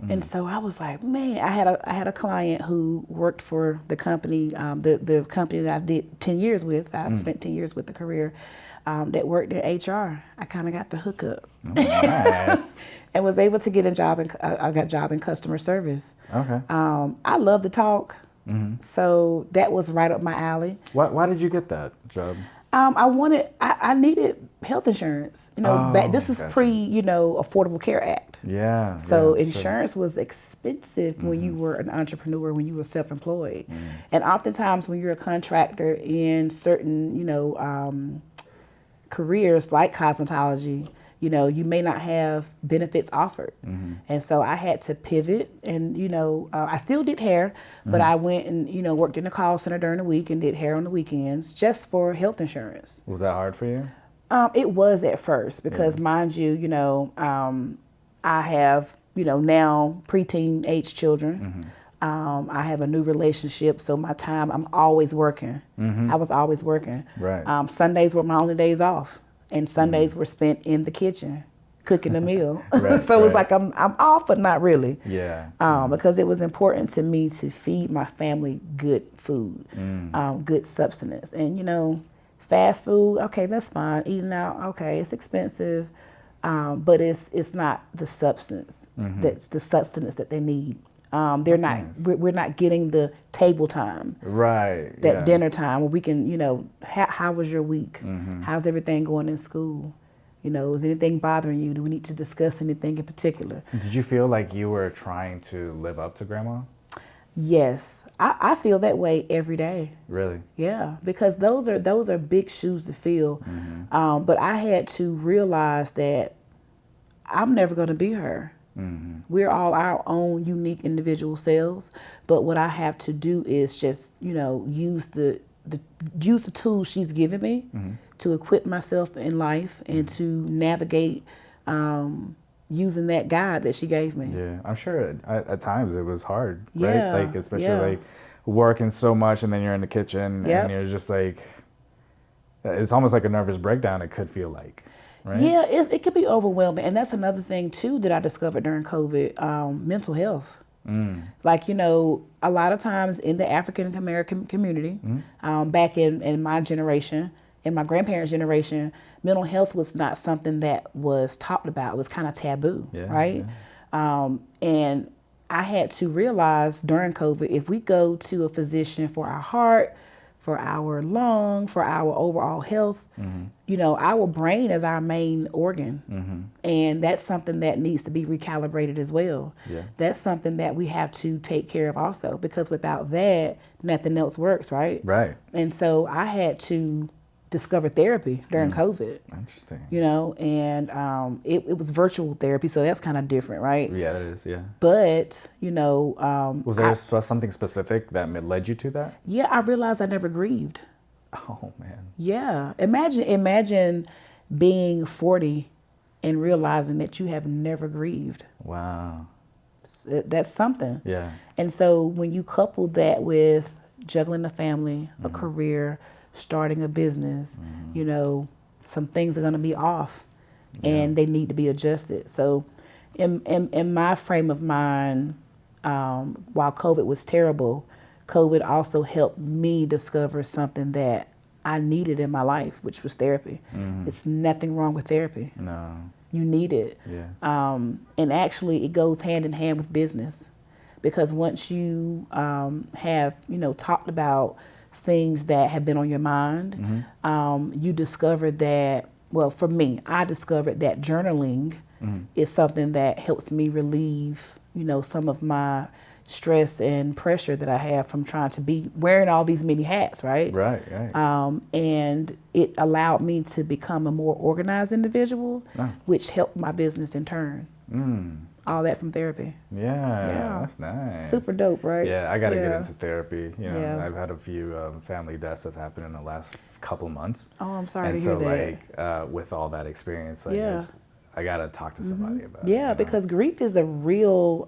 and so I was like, man, I had a client who worked for the company, the company that I did 10 years with. I spent 10 years with the career. That worked in HR. I kind of got the hookup. Oh, nice. And was able to get a job I got a job in customer service. Okay. I love to talk, so that was right up my alley. Why did you get that job? I needed health insurance. This is pre, Affordable Care Act. Yeah. So insurance was expensive when you were an entrepreneur, when you were self-employed. And oftentimes when you're a contractor in certain, careers like cosmetology, you may not have benefits offered. And so I had to pivot and, I still did hair, but I went and, worked in the call center during the week and did hair on the weekends just for health insurance. Was that hard for you? It was at first because mind you, I have, now preteen age children. I have a new relationship, so my time, I'm always working. I was always working. Right. Sundays were my only days off. And Sundays were spent in the kitchen, cooking a meal. Right, So it's like I'm off, but not really. Yeah. Because it was important to me to feed my family good food, good substance. And, you know, fast food, okay, that's fine. Eating out, okay, it's expensive. But it's not the substance. That's the sustenance that they need. They're not. Nice. We're not getting the table time. Right. That dinner time where we can, you know, how was your week? How's everything going in school? You know, is anything bothering you? Do we need to discuss anything in particular? Did you feel like you were trying to live up to Grandma? Yes, I feel that way every day. Really? Yeah, because those are big shoes to fill. But I had to realize that I'm never going to be her. We're all our own unique individual selves. But what I have to do is just, you know, use the tools she's given me to equip myself in life and to navigate using that guide that she gave me. Yeah, I'm sure at times it was hard, yeah, right? Like, especially like working so much and then you're in the kitchen and you're just like, it's almost like a nervous breakdown, it could feel like, right? Yeah, it could be overwhelming. And that's another thing too that I discovered during COVID, mental health. Like, you know, a lot of times in the African American community, back in my generation, in my grandparents' generation, mental health was not something that was talked about. It was kind of taboo, right? And I had to realize during COVID, if we go to a physician for our heart, for our lung, for our overall health, you know, our brain is our main organ. And that's something that needs to be recalibrated as well. That's something that we have to take care of also, because without that, nothing else works, right? Right. And so I had to discover therapy during COVID. Interesting. You know, and it was virtual therapy, so that's kind of different, right? Yeah, that is, yeah. But, you know... was there something specific that led you to that? Yeah, I realized I never grieved. Oh, man. Yeah. Imagine being 40 and realizing that you have never grieved. Wow. That's something. Yeah. And so when you couple that with juggling a family, a career, starting a business, you know, some things are going to be off and they need to be adjusted. So in my frame of mind, while COVID was terrible, COVID also helped me discover something that I needed in my life, which was therapy. It's nothing wrong with therapy. No. You need it. Yeah. And actually it goes hand in hand with business, because once you have, you know, talked about things that have been on your mind, you discover that, well, for me, I discovered that journaling is something that helps me relieve, you know, some of my stress and pressure that I have from trying to be wearing all these many hats, right? Right. And it allowed me to become a more organized individual, which helped my business in turn. All that from therapy. Yeah, that's nice. Super dope, right? Yeah, I got to get into therapy. You know, I've had a few family deaths that's happened in the last couple months. Oh, I'm sorry to hear that. And so, like, with all that experience, like, I got to talk to somebody about it. Yeah, because grief is a real,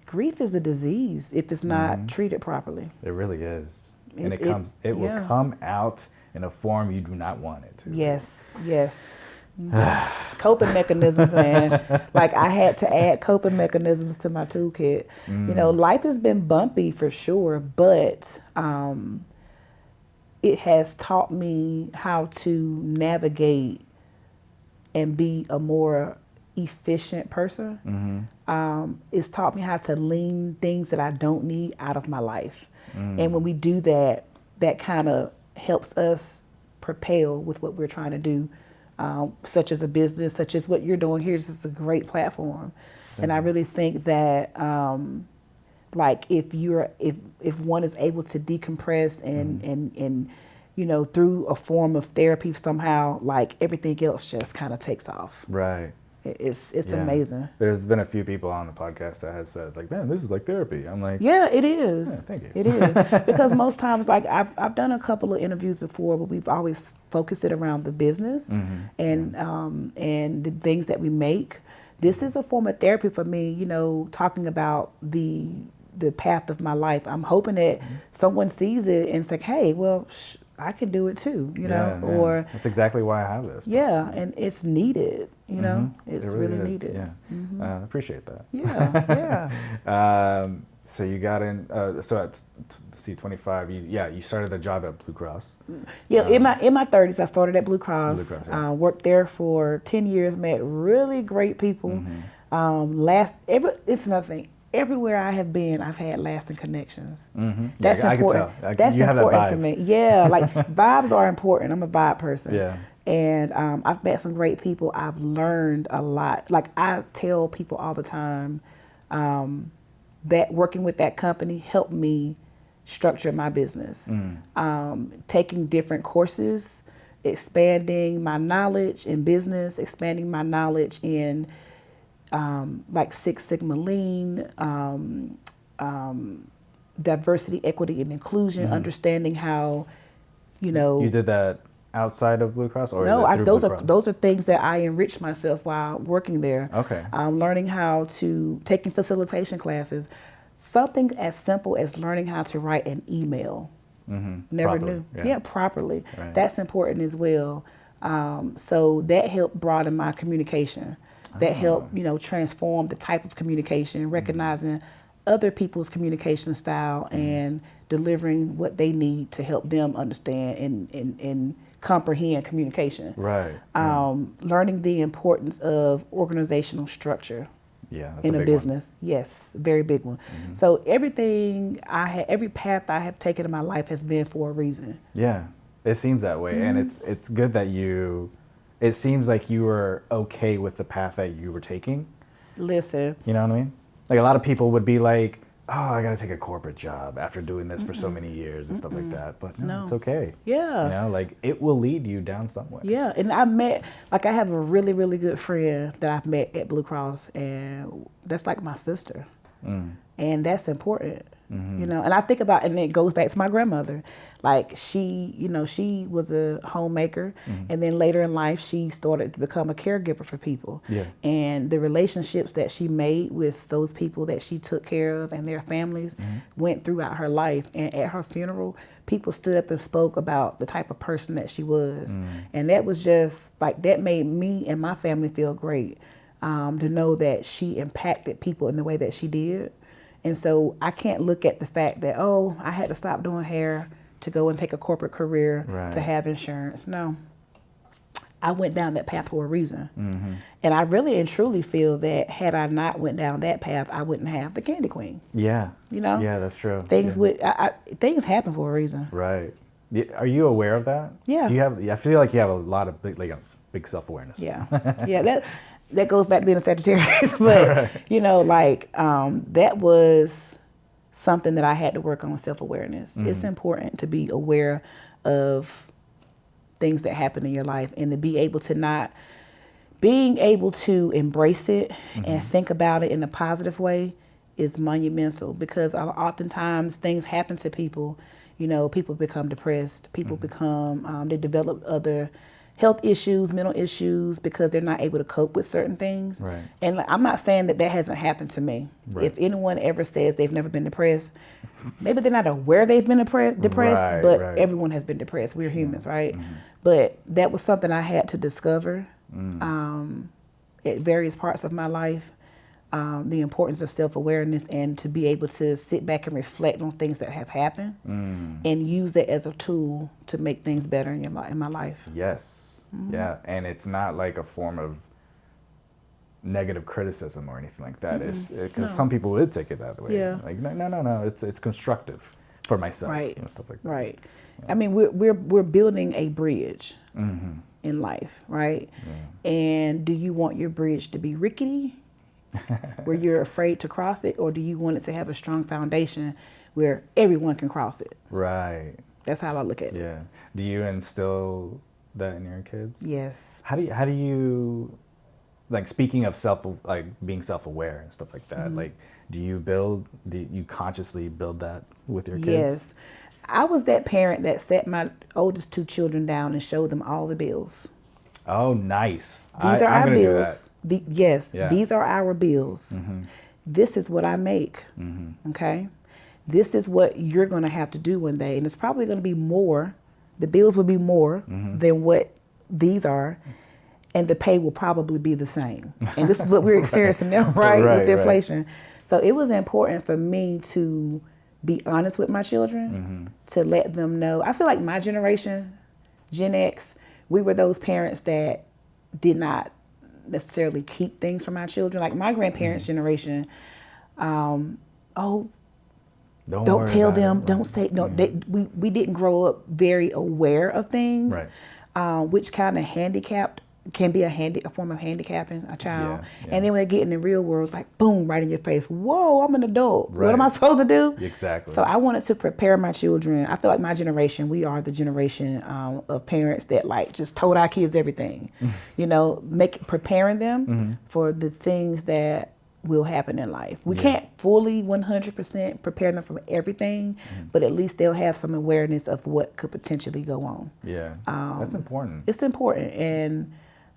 grief is a disease if it's not treated properly. It really is. And it will come out in a form you do not want it to. Yes. Coping mechanisms, man. Like, I had to add coping mechanisms to my toolkit. You know, life has been bumpy for sure, but it has taught me how to navigate and be a more efficient person. It's taught me how to lean things that I don't need out of my life. And when we do that, that kind of helps us propel with what we're trying to do. Such as a business, such as what you're doing here. This is a great platform. And I really think that like if one is able to decompress and you know, through a form of therapy somehow, like everything else just kind of takes off. Right. It's amazing. There's been a few people on the podcast that have said, like, man, this is like therapy. I'm like, yeah, it is. Yeah, thank you. It is. Because most times, like, I've done a couple of interviews before, but we've always focused it around the business and the things that we make. This is a form of therapy for me, you know, talking about the path of my life. I'm hoping that someone sees it and it's like, hey, well, I can do it too, you know, or that's exactly why I have this. Yeah, and it's needed, you know, it's it really is. needed. Yeah, I appreciate that. Yeah. So you got in. So at 25, you started a job at Blue Cross. Yeah, in my 30s, I started at Blue Cross. Blue Cross, yeah. Worked there for 10 years, met really great people. It's another thing. Everywhere I have been, I've had lasting connections. That's important. I can tell. That's you have important that to vibe. me. Yeah, like vibes are important. I'm a vibe person. Yeah. And I've met some great people. I've learned a lot. Like I tell people all the time that working with that company helped me structure my business. Taking different courses, expanding my knowledge in business, expanding my knowledge in like Six Sigma Lean, diversity, equity, and inclusion, understanding how, you know. You did that outside of Blue Cross, or No, is it through Blue Cross? those are things that I enriched myself while working there. Okay. Learning how to, taking facilitation classes, something as simple as learning how to write an email. Never Properly, knew. Yeah, properly. Right. That's important as well. So that helped broaden my communication. That helped, you know, transform the type of communication, recognizing other people's communication style and delivering what they need to help them understand and comprehend communication. Right. Learning the importance of organizational structure That's in a a big business. Yes, very big one. So everything every path I have taken in my life has been for a reason. Yeah, it seems that way, and it's good that it seems like you were okay with the path that you were taking. Listen. You know what I mean? Like a lot of people would be like, oh, I got to take a corporate job after doing this for so many years and stuff like that. But no, it's okay. Yeah. You know, like it will lead you down somewhere. Yeah, and I have a really, really good friend that I've met at Blue Cross, and that's like my sister. And that's important, you know, and I think about, and it goes back to my grandmother. Like she, you know, she was a homemaker, and then later in life, she started to become a caregiver for people. Yeah. And the relationships that she made with those people that she took care of and their families went throughout her life. And at her funeral, people stood up and spoke about the type of person that she was. And that was just like, that made me and my family feel great, to know that she impacted people in the way that she did. And so I can't look at the fact that, oh, I had to stop doing hair to go and take a corporate career to have insurance. No, I went down that path for a reason. And I really and truly feel that had I not went down that path, I wouldn't have the Candi Queen. Yeah. You know? Yeah, that's true. Things things happen for a reason. Right. Are you aware of that? Yeah. Do you have? I feel like you have a lot of big self-awareness. Yeah. Yeah. That goes back to being a Sagittarius, but you know, like that was something that I had to work on, self-awareness. It's important to be aware of things that happen in your life and to be able to being able to embrace it and think about it in a positive way is monumental, because oftentimes things happen to people, you know, people become depressed, people become, they develop other health issues, mental issues, because they're not able to cope with certain things. Right. And I'm not saying that hasn't happened to me. Right. If anyone ever says they've never been depressed, maybe they're not aware they've been depressed, but everyone has been depressed. We're humans, right? But that was something I had to discover at various parts of my life, the importance of self-awareness and to be able to sit back and reflect on things that have happened and use that as a tool to make things better in my life. Yes. Yeah, and it's not like a form of negative criticism or anything like that. It's because some people would take it that way. Yeah. Like no. It's constructive for myself. Right. And stuff like that. Right. Yeah. I mean, we're building a bridge in life, right? Yeah. And do you want your bridge to be rickety, where you're afraid to cross it, or do you want it to have a strong foundation where everyone can cross it? Right. That's how I look at it. Yeah. Do you instill that in your kids? Yes. How do you like, speaking of being self-aware and stuff like that, like do you consciously build that with your kids? Yes. I was that parent that sat my oldest two children down and showed them all the bills. Oh, nice. These are I'm our gonna bills. do that. Yes, Yeah. These are our bills. This is what I make. Okay? This is what you're going to have to do one day. And it's probably going to be more the bills will be more than what these are, and the pay will probably be the same. And this is what we're experiencing now, right? With the inflation. So it was important for me to be honest with my children, to let them know. I feel like my generation, Gen X, we were those parents that did not necessarily keep things from our children. Like my grandparents' generation, don't tell them, don't say, no, we didn't grow up very aware of things, which kind of can be a form of handicapping a child. And then when they get in the real world, it's like, boom, right in your face. Whoa, I'm an adult. What am I supposed to do? Exactly. So I wanted to prepare my children. I feel like my generation, we are the generation of parents that like just told our kids everything, you know, preparing them for the things that will happen in life. We can't fully 100% prepare them for everything, but at least they'll have some awareness of what could potentially go on. Yeah, that's important. It's important, and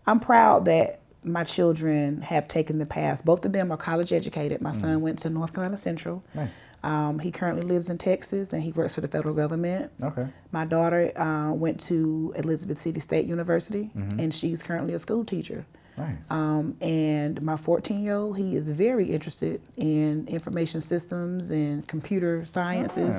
I'm proud that my children have taken the path. Both of them are college educated. My son went to North Carolina Central. Nice. He currently lives in Texas, and he works for the federal government. Okay. My daughter went to Elizabeth City State University, and she's currently a school teacher. Nice. And my 14-year-old, he is very interested in information systems and computer sciences.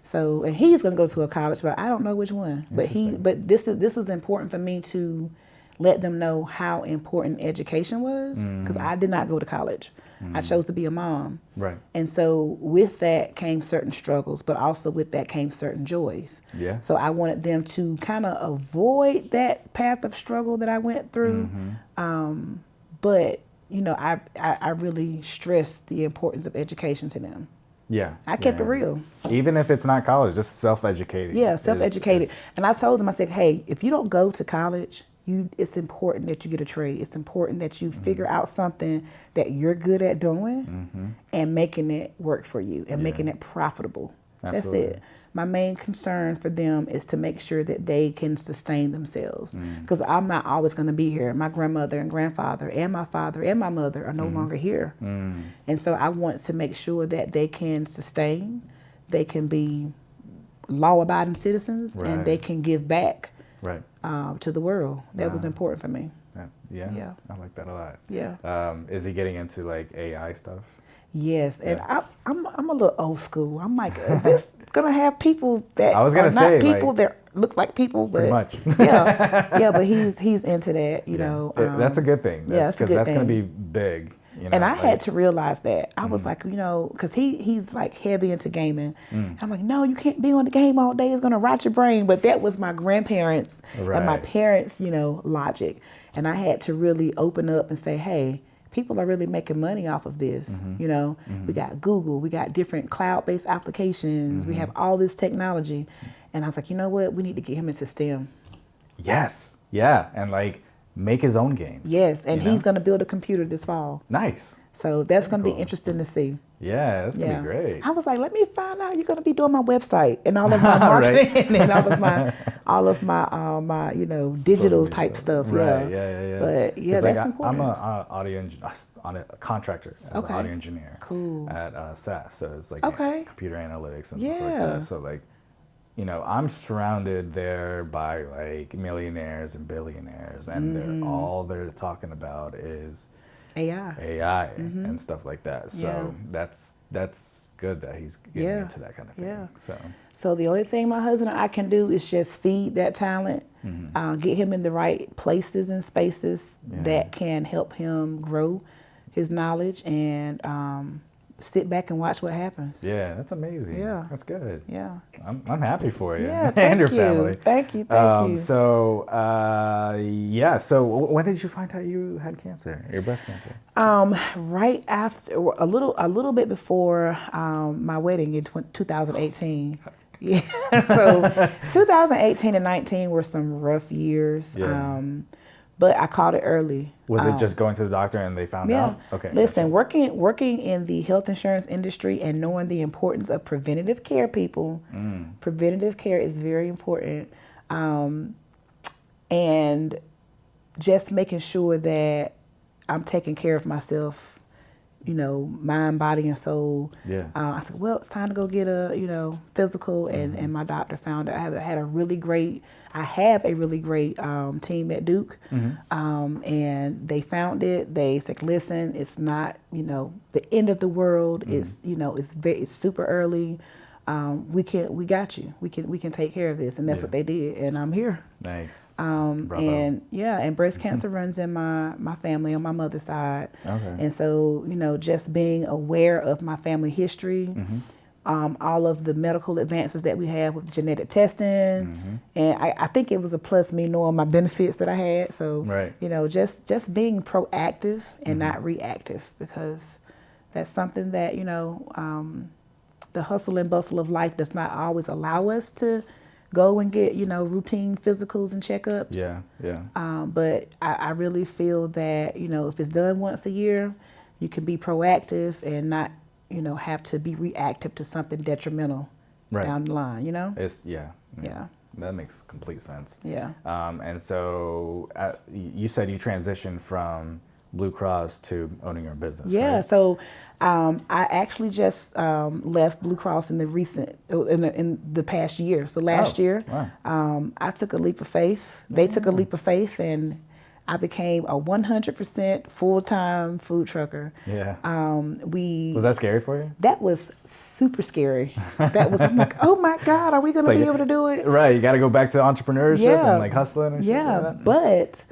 So, and he's going to go to a college, but I don't know which one. But this is important for me to let them know how important education was, because I did not go to college. I chose to be a mom. Right. And so with that came certain struggles, but also with that came certain joys. Yeah. So I wanted them to kind of avoid that path of struggle that I went through. But, you know, I really stressed the importance of education to them. Yeah. I kept it real. Even if it's not college, just self-educating. Yeah, self-educated. And I told them, I said, hey, if you don't go to college, it's important that you get a trade. It's important that you figure out something that you're good at doing and making it work for you and making it profitable. Absolutely. That's it. My main concern for them is to make sure that they can sustain themselves, because I'm not always going to be here. My grandmother and grandfather and my father and my mother are no longer here. And so I want to make sure that they can sustain, they can be law-abiding citizens, and they can give back to the world. That was important for me. Yeah, I like that a lot. Yeah. Is he getting into like AI stuff? Yes, and I'm a little old school. I'm like, is this gonna have people that I was gonna are say, not people like, that look like people? But, pretty much. yeah, but he's into that. You know, that's a good thing. That's gonna be big. You know, and I had to realize that. I was like, you know, because he's like heavy into gaming. I'm like, no, you can't be on the game all day. It's going to rot your brain. But that was my grandparents and my parents, you know, logic. And I had to really open up and say, hey, people are really making money off of this. You know, we got Google, we got different cloud-based applications. We have all this technology. And I was like, you know what? We need to get him into STEM. Yes. Yeah. And like, make his own games. Yes, and he's going to build a computer this fall. Nice. So that's going to be interesting to see. Yeah, that's going to be great. I was like, let me find out you're going to be doing my website and all of my marketing and all of my you know, digital type stuff. Right. Yeah. But yeah, that's important. I'm a contractor as an audio engineer. Cool. At SAS, so it's like computer analytics and stuff like that. So like, you know, I'm surrounded there by like millionaires and billionaires, and all they're talking about is AI and stuff like that. So that's good that he's getting into that kind of thing. Yeah. So the only thing my husband and I can do is just feed that talent, get him in the right places and spaces that can help him grow his knowledge, and sit back and watch what happens. Yeah, that's amazing. Yeah, that's good. Yeah, I'm happy for you and your family. Thank you. So So when did you find out you had cancer, your breast cancer? Right after, a little bit before my wedding in 2018. Yeah. So 2018 and 19 were some rough years. Yeah. But I caught it early. Was it just going to the doctor and they found out? Okay. Listen, working in the health insurance industry and knowing the importance of preventative care, people, preventative care is very important. And just making sure that I'm taking care of myself mind, body, and soul. Yeah. I said, well, it's time to go get a, physical. And my doctor found out I have a really great team at Duke. And they found it. They said, listen, it's not, the end of the world. It's, it's super early. We got you. We can take care of this. And that's what they did. And I'm here. Nice. And breast cancer runs in my family on my mother's side. Okay. And so, just being aware of my family history, all of the medical advances that we have with genetic testing. And I think it was a plus me knowing my benefits that I had. So, just being proactive and not reactive, because that's something that, the hustle and bustle of life does not always allow us to go and get, routine physicals and checkups. Yeah. But I really feel that, if it's done once a year, you can be proactive and not, have to be reactive to something detrimental down the line, It's, yeah. That makes complete sense. Yeah. And so you said you transitioned from Blue Cross to owning your business. Yeah. Right? So I actually just left Blue Cross in the past year. So last year, I took a leap of faith. They took a leap of faith, and I became a 100% full-time food trucker. Yeah. Was that scary for you? That was super scary. I'm like, oh my God, are we going to be able to do it? Right. You got to go back to entrepreneurship and like hustling and shit like that. But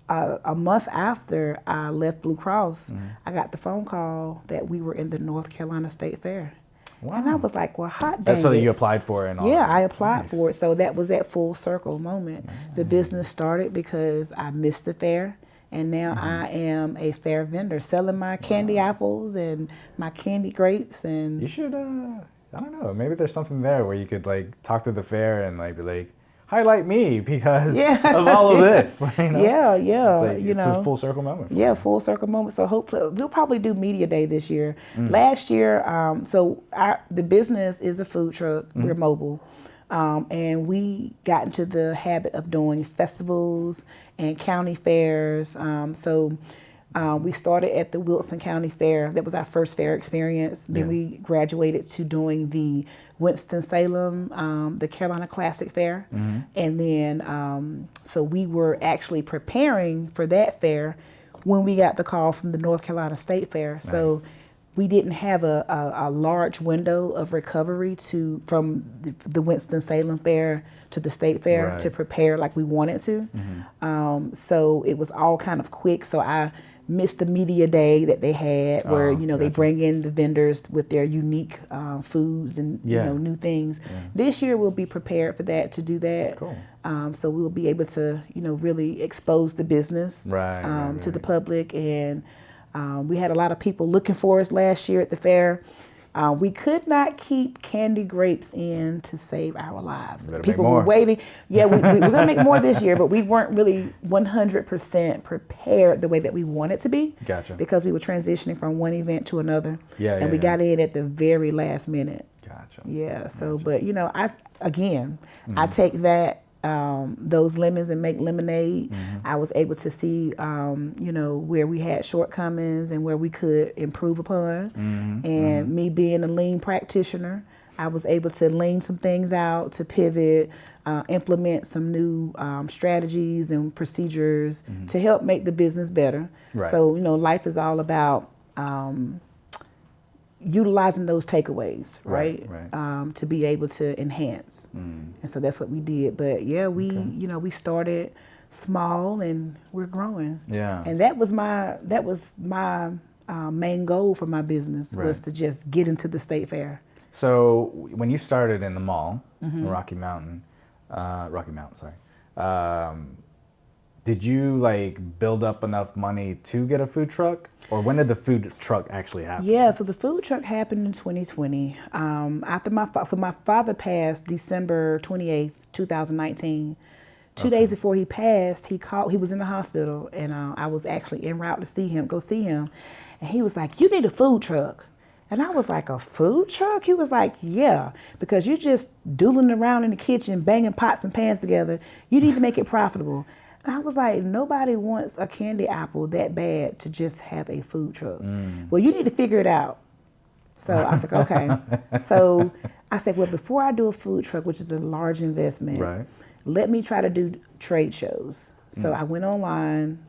a month after I left Blue Cross, I got the phone call that we were in the North Carolina State Fair. Wow. And I was like, well, hot dang. That's so that it. you applied for it and all Yeah, that. I applied for it. So that was that full circle moment. The business started because I missed the fair. And now I am a fair vendor selling my candy apples and my candy grapes. And you should, I don't know, maybe there's something there where you could like talk to the fair and like be like, highlight me because of all of this. Yeah. It's a full circle moment. Full circle moment. So hopefully we'll probably do Media Day this year. Last year, the business is a food truck. We're mobile. And we got into the habit of doing festivals and county fairs. We started at the Wilson County Fair. That was our first fair experience. Then we graduated to doing the Winston-Salem, the Carolina Classic Fair. And then, so we were actually preparing for that fair when we got the call from the North Carolina State Fair. Nice. So we didn't have a large window of recovery from the Winston-Salem Fair to the State Fair to prepare like we wanted to. So it was all kind of quick. So I missed the media day that they had where, they bring in the vendors with their unique foods and, new things. This year we'll be prepared for that, to do that. Cool. So we'll be able to, really expose the business to the public. And we had a lot of people looking for us last year at the fair. We could not keep candy grapes in to save our lives. People were waiting. Yeah, we're going to make more this year, but we weren't really 100% prepared the way that we wanted to be. Gotcha. Because we were transitioning from one event to another. We got in at the very last minute. Gotcha. Yeah, so, but, I take that. Those lemons and make lemonade. I was able to see, where we had shortcomings and where we could improve upon. And me being a lean practitioner, I was able to lean some things out, to pivot, implement some new strategies and procedures to help make the business better. Right. So, life is all about utilizing those takeaways, right? To be able to enhance. And so that's what we did. But we started small and we're growing. Yeah. And that was my main goal for my business was to just get into the state fair. So when you started in the mall, in Rocky Mountain, did you like build up enough money to get a food truck? Or when did the food truck actually happen? Yeah, so the food truck happened in 2020. After my father passed December 28th, 2019. 2 days before he passed, he was in the hospital, and I was actually en route to go see him. And he was like, "You need a food truck." And I was like, "A food truck?" He was like, "Yeah, because you're just doodling around in the kitchen, banging pots and pans together. You need to make it profitable." And I was like, nobody wants a candy apple that bad to just have a food truck. Well, you need to figure it out. So I was like, okay. So I said, well, before I do a food truck, which is a large investment, Right. let me try to do trade shows. So I went online.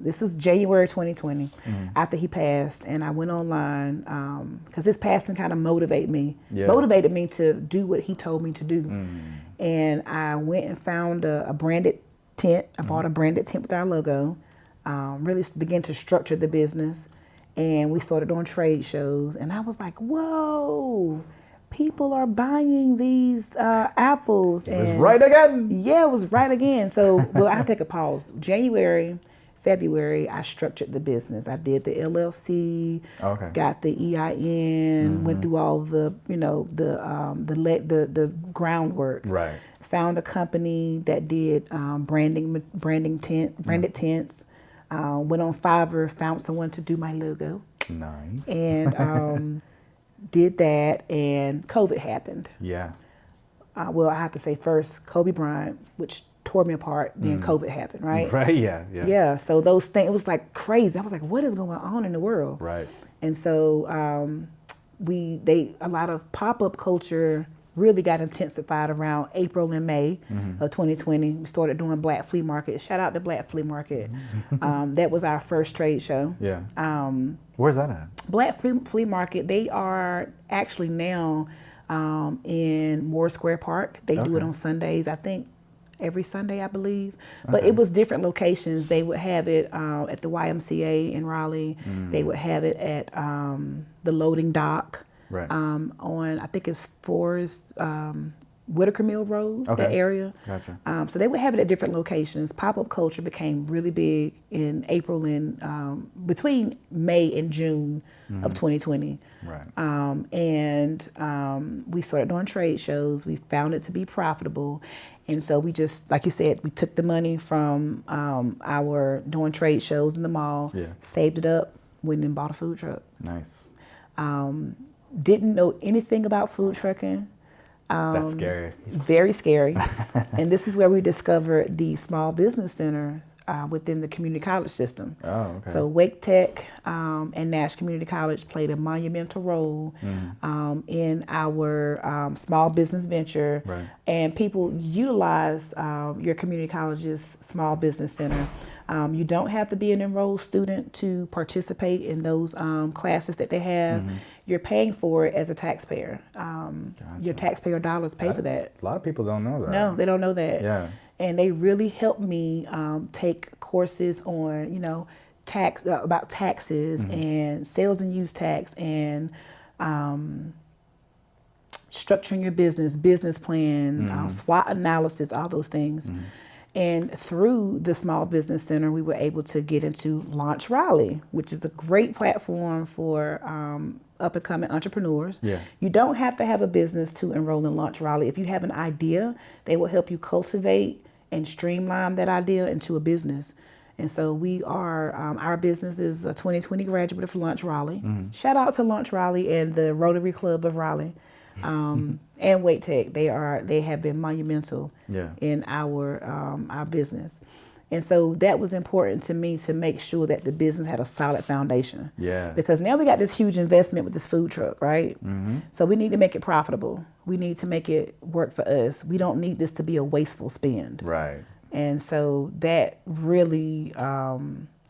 This is January 2020, after he passed, and I went online because his passing kind of motivated me to do what he told me to do. And I went and found a branded tent. I bought a branded tent with our logo. Really began to structure the business, and we started doing trade shows. And I was like, whoa. People are buying these apples. It was right again. Yeah, it was right again. So, well, I take a pause. January, February, I structured the business. I did the LLC, got the EIN, went through all the, the groundwork. Right. Found a company that did branded tents. Went on Fiverr, found someone to do my logo. Nice. And did that, and COVID happened. Yeah. Well, I have to say first, Kobe Bryant, which tore me apart. Then COVID happened, right? Right. Yeah. Yeah. So those things, it was like crazy. I was like, what is going on in the world? Right. And so a lot of pop-up culture really got intensified around April and May of 2020. We started doing Black Flea Market. Shout out to Black Flea Market. That was our first trade show. Yeah. Where's that at? Black Flea Market, they are actually now in Moore Square Park. They do it on Sundays, I think every Sunday, I believe. But it was different locations. They would have it at the YMCA in Raleigh. They would have it at the loading dock. Right. On, I think it's Forest, Whitaker Mill Road, that area. Gotcha. So they would have it at different locations. Pop-up culture became really big in April and between May and June of 2020. Right. And we started doing trade shows. We found it to be profitable. And so we just, like you said, we took the money from our doing trade shows in the mall, saved it up, went and bought a food truck. Nice. Didn't know anything about food trucking. That's scary. Very scary. And this is where we discovered the small business centers within the community college system. Oh, okay. So Wake Tech and Nash Community College played a monumental role in our small business venture. Right. And people utilize your community college's small business center. You don't have to be an enrolled student to participate in those classes that they have. You're paying for it as a taxpayer. Your taxpayer dollars pay for that. A lot of people don't know that. No, they don't know that. Yeah. And they really helped me take courses on, tax about taxes and sales and use tax and structuring your business plan, SWOT analysis, all those things. And through the Small Business Center, we were able to get into Launch Raleigh, which is a great platform for up-and-coming entrepreneurs. Yeah. You don't have to have a business to enroll in Launch Raleigh. If you have an idea, they will help you cultivate and streamline that idea into a business. And so we are, our business is a 2020 graduate of Launch Raleigh. Shout out to Launch Raleigh and the Rotary Club of Raleigh. And Wake Tech, they have been monumental in our business. And so that was important to me to make sure that the business had a solid foundation. Yeah. Because now we got this huge investment with this food truck, right? So we need to make it profitable. We need to make it work for us. We don't need this to be a wasteful spend. Right. And so that really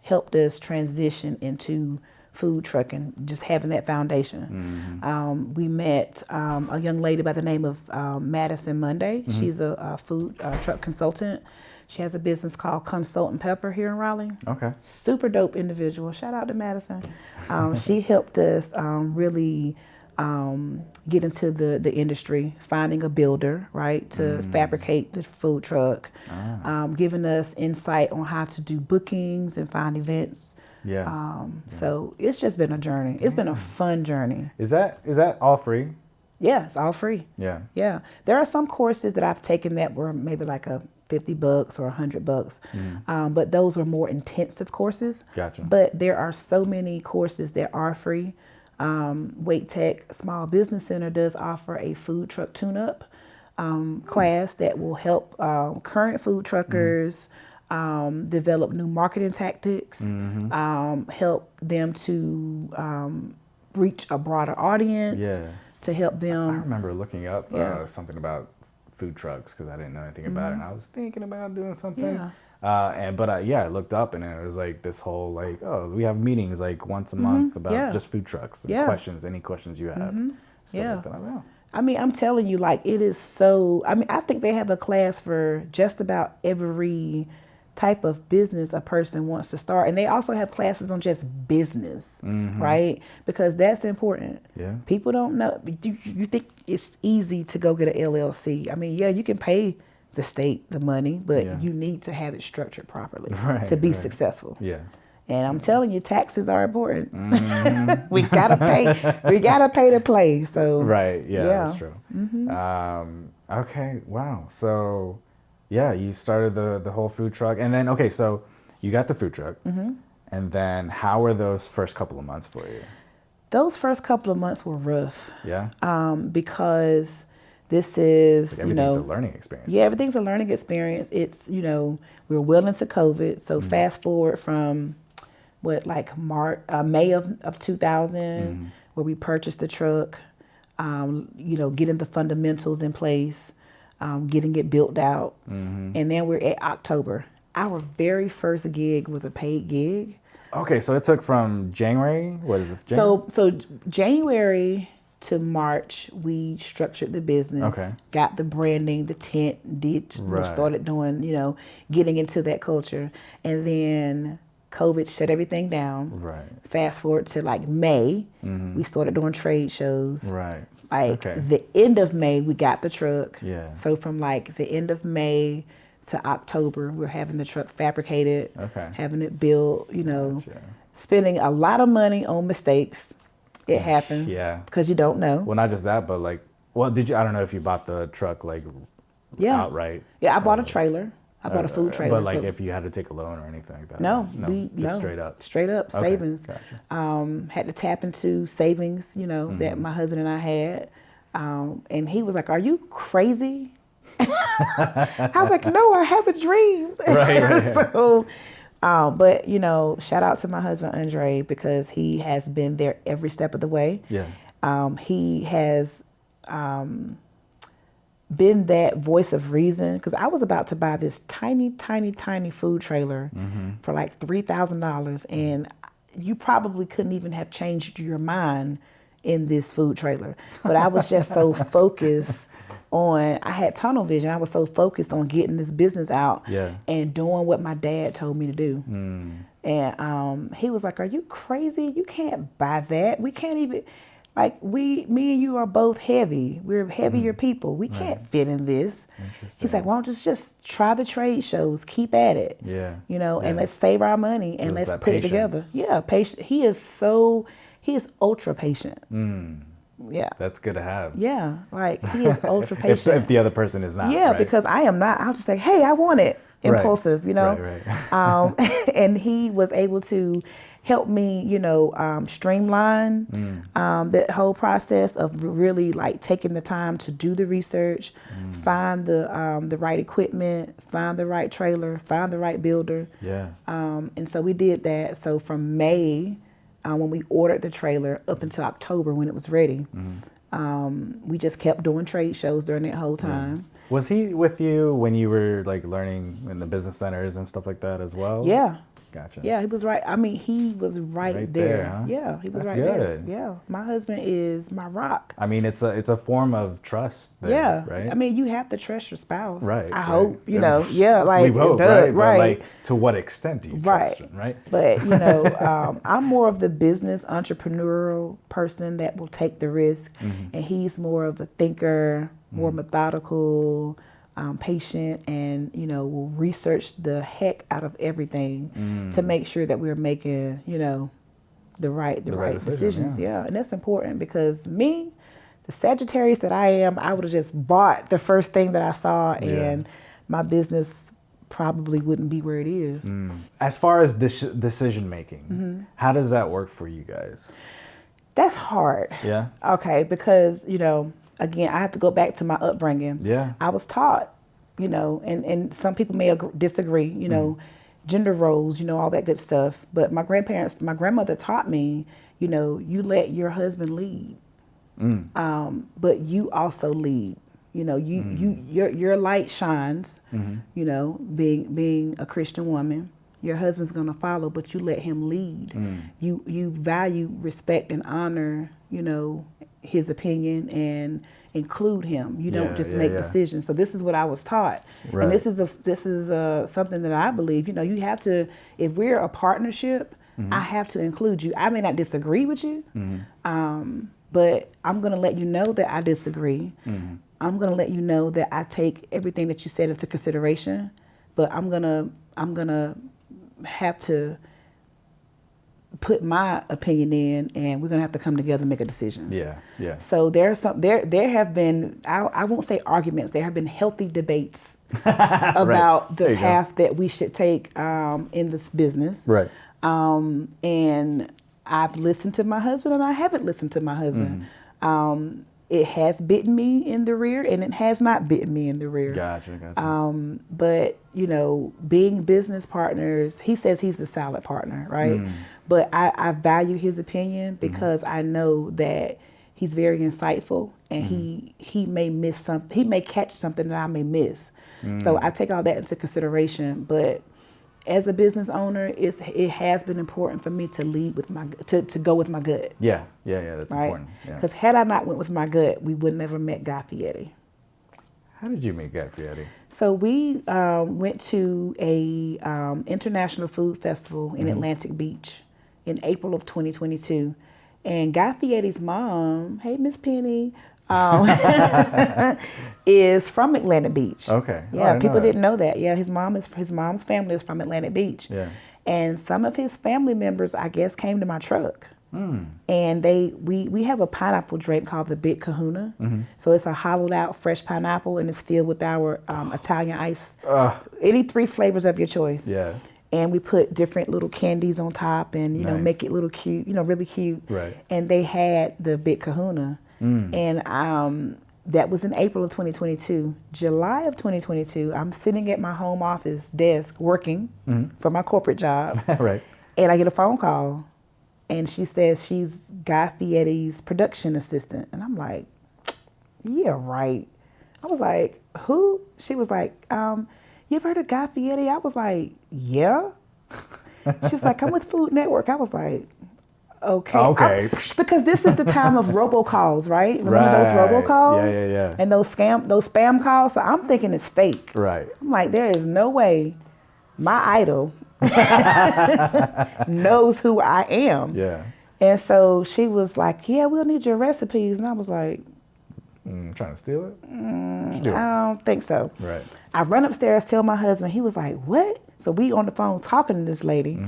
helped us transition into food trucking, just having that foundation. We met a young lady by the name of Madison Monday. She's a food truck consultant. She has a business called Consult and Pepper here in Raleigh. Okay. Super dope individual. Shout out to Madison. She helped us really get into the industry, finding a builder, right, to fabricate the food truck, giving us insight on how to do bookings and find events. So it's just been a journey. It's been a fun journey. Is that all free? Yeah, it's all free. Yeah. Yeah. There are some courses that I've taken that were maybe like a $50 or $100, but those were more intensive courses. Gotcha. But there are so many courses that are free. Wake Tech Small Business Center does offer a food truck tune-up class that will help current food truckers develop new marketing tactics, help them to reach a broader audience, to help them. I remember looking up something about food trucks because I didn't know anything about it, and I was thinking about doing something. But I looked up, and it was like this whole like, oh, we have meetings like once a month about just food trucks and questions, any questions you have. Stuff like that. I mean, I'm telling you, like, it is so, I mean, I think they have a class for just about every type of business a person wants to start. And they also have classes on just business, right? Because that's important. Yeah. People don't know. You think it's easy to go get an LLC. I mean, yeah, you can pay the state the money, but you need to have it structured properly to be successful. Yeah. And I'm telling you, taxes are important. We gotta pay. We gotta pay to play. So that's true. Okay, wow. So, you started the whole food truck, and then so you got the food truck, and then how were those first couple of months for you? Those first couple of months were rough. Yeah. Because this is everything's a learning experience. Yeah, everything's a learning experience. It's we're well into COVID, so fast forward from May of 2000, where we purchased the truck, getting the fundamentals in place, getting it built out. And then we're at October. Our very first gig was a paid gig. Okay, so it took from January, what is it? January? So January to March, we structured the business, got the branding, the tent, started doing, getting into that culture. And then COVID shut everything down. Right. Fast forward to like May, we started doing trade shows. Right. The end of May, we got the truck. Yeah. So from like the end of May to October, we're having the truck fabricated, having it built, spending a lot of money on mistakes. It happens. Yeah. Because you don't know. Well, not just that, but I don't know if you bought the truck outright. Yeah, I bought a trailer. I bought a food trailer. But if you had to take a loan or anything like that? No, straight up. Straight up, savings. Gotcha. Had to tap into savings, that my husband and I had. And he was like, "Are you crazy?" I was like, "No, I have a dream." Right. So, but shout out to my husband Andre, because he has been there every step of the way. Yeah. He has been that voice of reason, because I was about to buy this tiny food trailer for like $3,000, and you probably couldn't even have changed your mind in this food trailer. But I was just so focused on, I had tunnel vision. I was so focused on getting this business out and doing what my dad told me to do. And he was like, "Are you crazy? You can't buy that. We can't even, me and you are both heavy. We're heavier people. We can't fit in this." He's like, "Why don't you just try the trade shows, keep at it, and let's save our money and let's put it together." Yeah, patient. He is ultra patient. Yeah. That's good to have. Yeah, he is ultra patient. if the other person is not. Yeah, right? because I am not. I'll just say, "Hey, I want it." Impulsive, Right. And he was able to help me, streamline that whole process of really taking the time to do the research, find the right equipment, find the right trailer, find the right builder. Yeah. And so we did that. So from May, when we ordered the trailer, up until October when it was ready, we just kept doing trade shows during that whole time. Was he with you when you were learning in the business centers and stuff like that as well? Yeah. Gotcha. Yeah, he was right. I mean, he was right there. Huh? Yeah, he was That's right good. there. Yeah, my husband is my rock. I mean, it's a form of trust there, yeah. Right. I mean, you have to trust your spouse. Right. I hope, Yeah, we hope, right? But to what extent do you trust them, right? But I'm more of the business entrepreneurial person that will take the risk, and he's more of the thinker, more methodical. Patient, and will research the heck out of everything to make sure that we're making the right decisions. Yeah, and that's important, because me, the Sagittarius that I am, I would have just bought the first thing that I saw, and my business probably wouldn't be where it is. As far as decision making, how does that work for you guys? That's hard. Yeah. Okay, because again, I have to go back to my upbringing. Yeah. I was taught, you know, and some people may disagree, you know, gender roles, you know, all that good stuff. But my grandmother taught me, you know, you let your husband lead, but you also lead. You know, your light shines. You know, being a Christian woman, your husband's gonna follow, but you let him lead. You value, respect, and honor, you know, his opinion and include him. You don't just make decisions. So this is what I was taught, and this is something that I believe. You know, you have to. If we're a partnership, I have to include you. I may not disagree with you, but I'm gonna let you know that I disagree. I'm gonna let you know that I take everything that you said into consideration, but I'm gonna have to put my opinion in, and we're gonna have to come together and make a decision. Yeah. So there have been, I won't say arguments, there have been healthy debates about the path that we should take in this business. Right. And I've listened to my husband, and I haven't listened to my husband. It has bitten me in the rear, and it has not bitten me in the rear. Gotcha. But, you know, being business partners, he says he's the salad partner, right? But I value his opinion because I know that he's very insightful, and he may miss something. He may catch something that I may miss. So I take all that into consideration. But as a business owner, it has been important for me to lead with to go with my gut. Yeah, that's right? Important. Because had I not went with my gut, we would never met Guy Fieri. How did you meet Guy Fieri? So we went to a international food festival in Atlantic Beach in April of 2022, and Guy Fieri's mom, hey Miss Penny, is from Atlantic Beach. Okay. Yeah, people didn't know that. Yeah, his mom's family is from Atlantic Beach. Yeah. And some of his family members, I guess, came to my truck. And we have a pineapple drink called the Big Kahuna. So it's a hollowed out fresh pineapple, and it's filled with our Italian ice. Any 3 flavors of your choice. Yeah. And we put different little candies on top, and you know, make it little cute, you know, really cute. Right. And they had the Big Kahuna. And that was in April of 2022. July of 2022, I'm sitting at my home office desk working for my corporate job. Right. And I get a phone call, and she says she's Guy Fieri's production assistant. And I'm like, yeah, right. I was like, who? She was like, you ever heard of Guy Fieri? I was like, yeah. She's like, I'm with Food Network. I was like, okay. Because this is the time of robocalls, right? Remember those robocalls? Yeah. And those spam calls? So I'm thinking it's fake. Right. I'm like, there is no way my idol knows who I am. Yeah. And so she was like, yeah, we'll need your recipes. And I was like, trying to steal it? I don't think so. Right. I run upstairs, tell my husband. He was like, what? So we on the phone talking to this lady.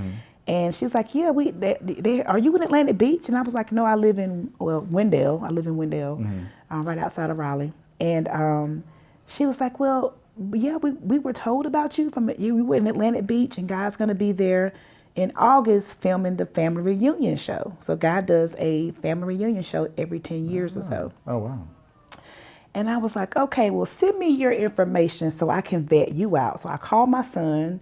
And she's like, yeah, are you in Atlantic Beach? And I was like, no, I live in Wendell. I live in Wendell, right outside of Raleigh. And she was like, well, yeah, we were told about you we were in Atlantic Beach, and Guy's going to be there in August filming the family reunion show. So Guy does a family reunion show every 10 years or so. Oh, wow. And I was like, okay, well, send me your information so I can vet you out. So I called my son,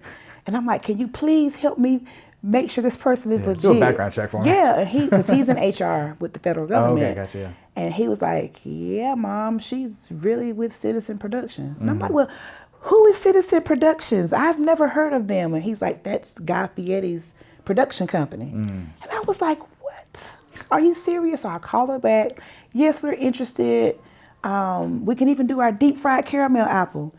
and I'm like, can you please help me make sure this person is legit? Do a background check for him. Yeah, because he's in HR with the federal government. Okay, gotcha. Yeah. And he was like, yeah, Mom, she's really with Citizen Productions. And I'm like, well, who is Citizen Productions? I've never heard of them. And he's like, that's Guy Fieri's production company. And I was like, what? Are you serious? So I called her back. Yes, we're interested. We can even do our deep fried caramel apple.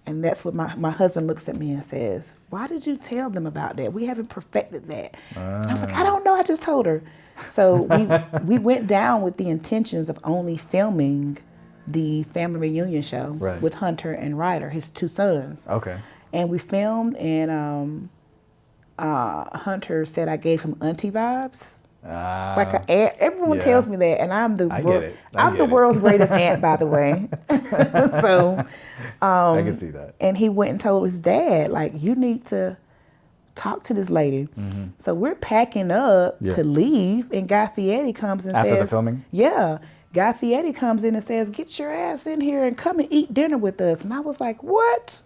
And that's what my husband looks at me and says, why did you tell them about that? We haven't perfected that. And I was like, I don't know. I just told her. So we went down with the intentions of only filming the family reunion show with Hunter and Ryder, his 2 sons. Okay. And we filmed, and Hunter said I gave him Auntie vibes. Everyone tells me that, and I'm the world's greatest aunt, by the way. So I can see that. And he went and told his dad, like, you need to talk to this lady. So we're packing up to leave, and Guy Fieri comes and says, after the filming? Yeah. Guy Fieri comes in and says, get your ass in here and come and eat dinner with us. And I was like, what?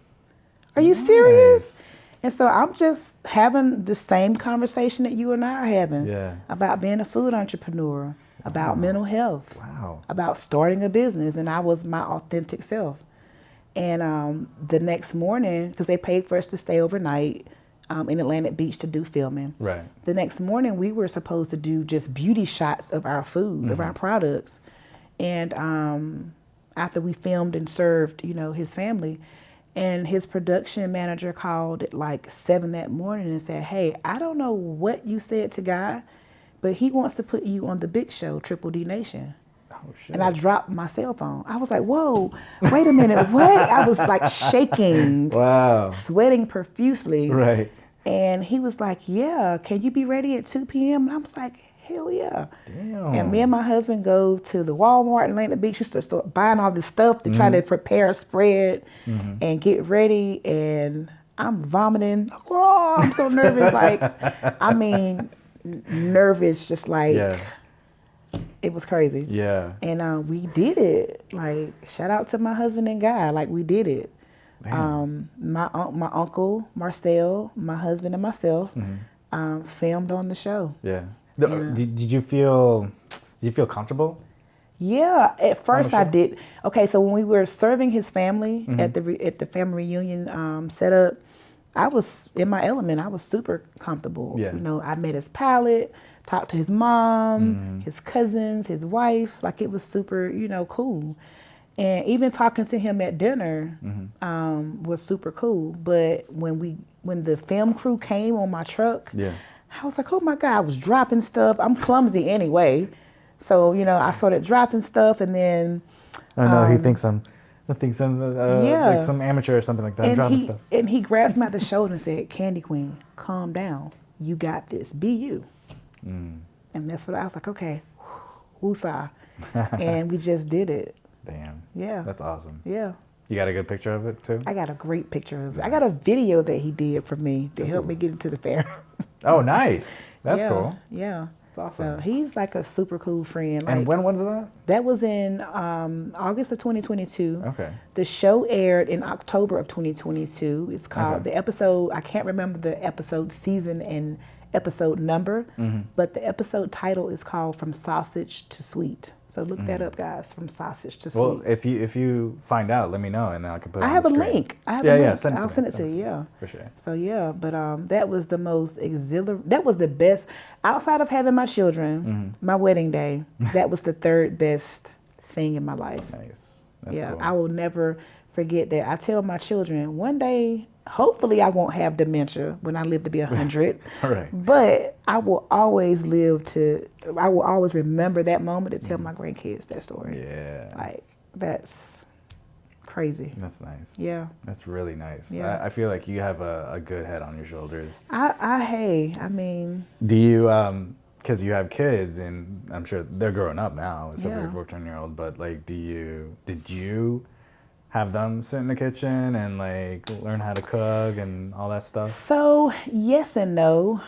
Are you serious? And so I'm just having the same conversation that you and I are having about being a food entrepreneur, about mental health, about starting a business. And I was my authentic self. And the next morning, because they paid for us to stay overnight in Atlantic Beach to do filming. Right. The next morning, we were supposed to do just beauty shots of our food, of our products. And after we filmed and served, you know, his family, and his production manager called at like 7 that morning and said, hey, I don't know what you said to Guy, but he wants to put you on the big show, Triple D Nation. Oh, shit. And I dropped my cell phone. I was like, whoa, wait a minute, what? I was like shaking, sweating profusely. Right. And he was like, yeah, can you be ready at 2 p.m.? And I was like, hell yeah. Damn. And me and my husband go to the Walmart in Atlantic Beach. We start buying all this stuff to try to prepare a spread and get ready. And I'm vomiting. Oh, I'm so nervous. Like, I mean, nervous, just like, it was crazy. Yeah. And we did it. Like, shout out to my husband and Guy. Like, we did it. My uncle, Marcel, my husband and myself filmed on the show. Yeah. Did you feel comfortable? Yeah, at first I did. Okay, so when we were serving his family at the family reunion setup, I was in my element. I was super comfortable. Yeah. You know, I met his palate, talked to his mom, his cousins, his wife. Like, it was super, you know, cool. And even talking to him at dinner was super cool. But when the film crew came on my truck, I was like, oh my God, I was dropping stuff. I'm clumsy anyway. So, you know, I started dropping stuff, and then he thinks I'm like some amateur or something like that. I'm dropping stuff. And he grabs me at the shoulder and said, Candi Queen, calm down. You got this. Be you. And that's what I was like, okay, woosah. And we just did it. Damn. Yeah. That's awesome. Yeah. You got a good picture of it too? I got a great picture of it. Nice. I got a video that he did for me to help me get into the fair. Oh, nice. That's cool. Yeah. That's awesome. So he's like a super cool friend. Like, and when was that? That was in August of 2022. Okay. The show aired in October of 2022. It's called the episode, I can't remember the episode season and episode number, but the episode title is called From Sausage to Sweet. So look that up, guys. From Sausage to Sweet. Well, if you find out, let me know, and then I can put it on the screen. I have a link. I'll send it to you. Yeah, for sure. So yeah, but that was the most exhilarating. That was the best outside of having my children. My wedding day. That was the third best thing in my life. Nice. That's cool. I will never forget that. I tell my children, one day, hopefully I won't have dementia when I live to be 100. Right. But I will always remember that moment to tell my grandkids that story. Yeah. Like, that's crazy. That's nice. Yeah. That's really nice. Yeah. I feel like you have a good head on your shoulders. I mean. Do you, because you have kids, and I'm sure they're growing up now, except for your 14-year-old, but like, did you have them sit in the kitchen and like learn how to cook and all that stuff? So yes and no.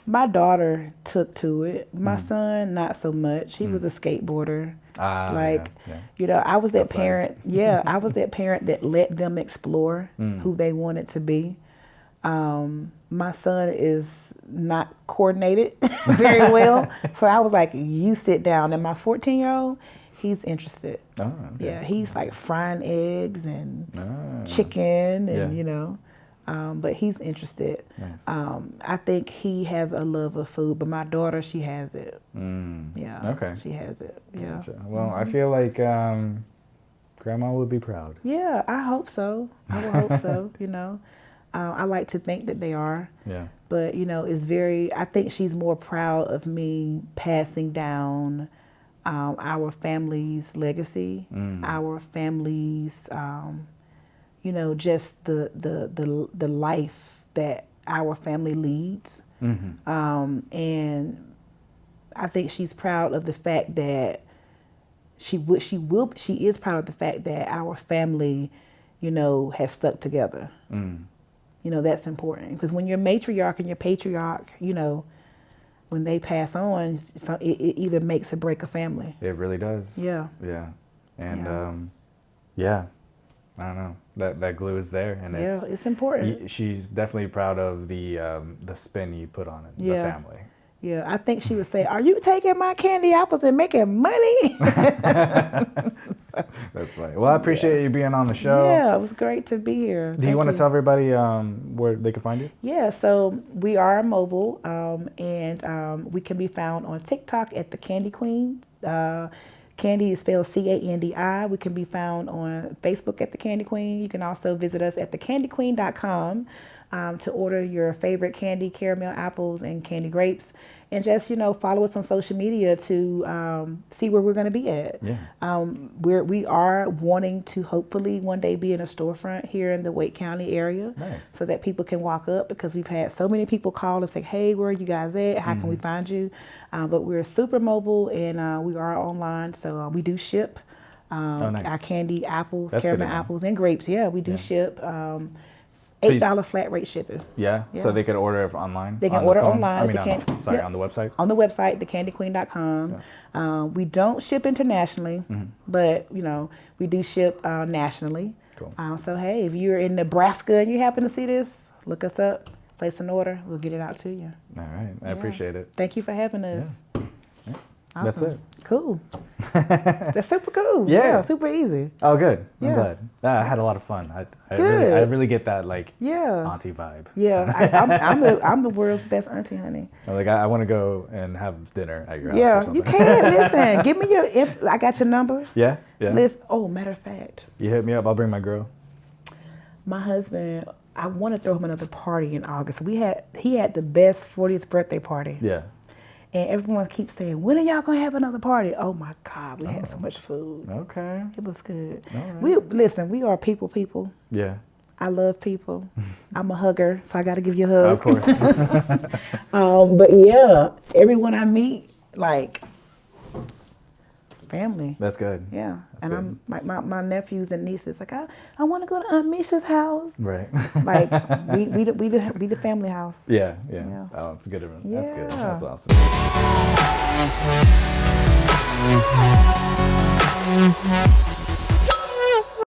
My daughter took to it. My son, not so much. He was a skateboarder. You know, I was that parent. Yeah, I was that parent that let them explore who they wanted to be. My son is not coordinated very well. So I was like, you sit down. And my 14-year-old, he's interested. Oh, okay. Yeah, he's like frying eggs and chicken and, you know, but he's interested. Nice. I think he has a love of food, but my daughter, she has it. Yeah. Okay. She has it. Yeah. Gotcha. Well, I feel like Grandma would be proud. Yeah, I hope so. I would hope so, you know. I like to think that they are. Yeah. But, you know, I think she's more proud of me passing down our family's legacy, our family's, you know, just the life that our family leads. And I think she's proud of the fact that she is proud of the fact that our family, you know, has stuck together. You know, that's important, because when you're matriarch and you're patriarch, you know, when they pass on, it either makes or break a family. It really does. Yeah. Yeah. And I don't know. That glue is there, and it's important. She's definitely proud of the spin you put on it, the family. Yeah, I think she would say, "Are you taking my candy apples and making money?" That's funny. Well, I appreciate you being on the show. Yeah, it was great to be here. Do you want to tell everybody where they can find you? Yeah, so we are mobile, and we can be found on TikTok at the Candi Queen. Candy is spelled Candi. We can be found on Facebook at the Candi Queen. You can also visit us at thecandyqueen.com to order your favorite candy, caramel apples, and candy grapes. And just, follow us on social media to see where we're going to be at. Yeah. We are wanting to hopefully one day be in a storefront here in the Wake County area. Nice. So that people can walk up, because we've had so many people call and say, hey, where are you guys at? How can we find you? But we're super mobile, and we are online. So we do ship nice. our candy apples, That's caramel apples, and grapes. Yeah, we do ship. $8 flat rate shipping. Yeah, so they can order it online? They can order online. on the website? On the website, thecandyqueen.com. Yes. We don't ship internationally, but, we do ship nationally. Cool. So, hey, if you're in Nebraska and you happen to see this, look us up, place an order. We'll get it out to you. All right. I appreciate it. Thank you for having us. Yeah. Awesome. That's it. Cool. That's super cool. Yeah. Super easy. Oh, good. I'm Yeah. glad. I had a lot of fun. I Good. really get that Yeah. auntie vibe. Yeah, I'm the world's best auntie, honey. I want to go and have dinner at your house or Yeah, something. you can. Listen, give me I got your number. Yeah. Matter of fact, You hit me up. I'll bring my girl. my husband, I want to throw him another party in August. He had the best 40th birthday party. Yeah. And everyone keeps saying, when are y'all going to have another party? Oh, my God. We had so much food. Okay. It was good. All right. We are people. Yeah. I love people. I'm a hugger, so I got to give you a hug. Of course. But, yeah, everyone I meet, family. That's good. Yeah. That's and good. I'm my nephews and nieces, I want to go to Aunt Misha's house. Right. we the family house. Yeah. Yeah. Oh, it's a good. That's good. Yeah. That's awesome.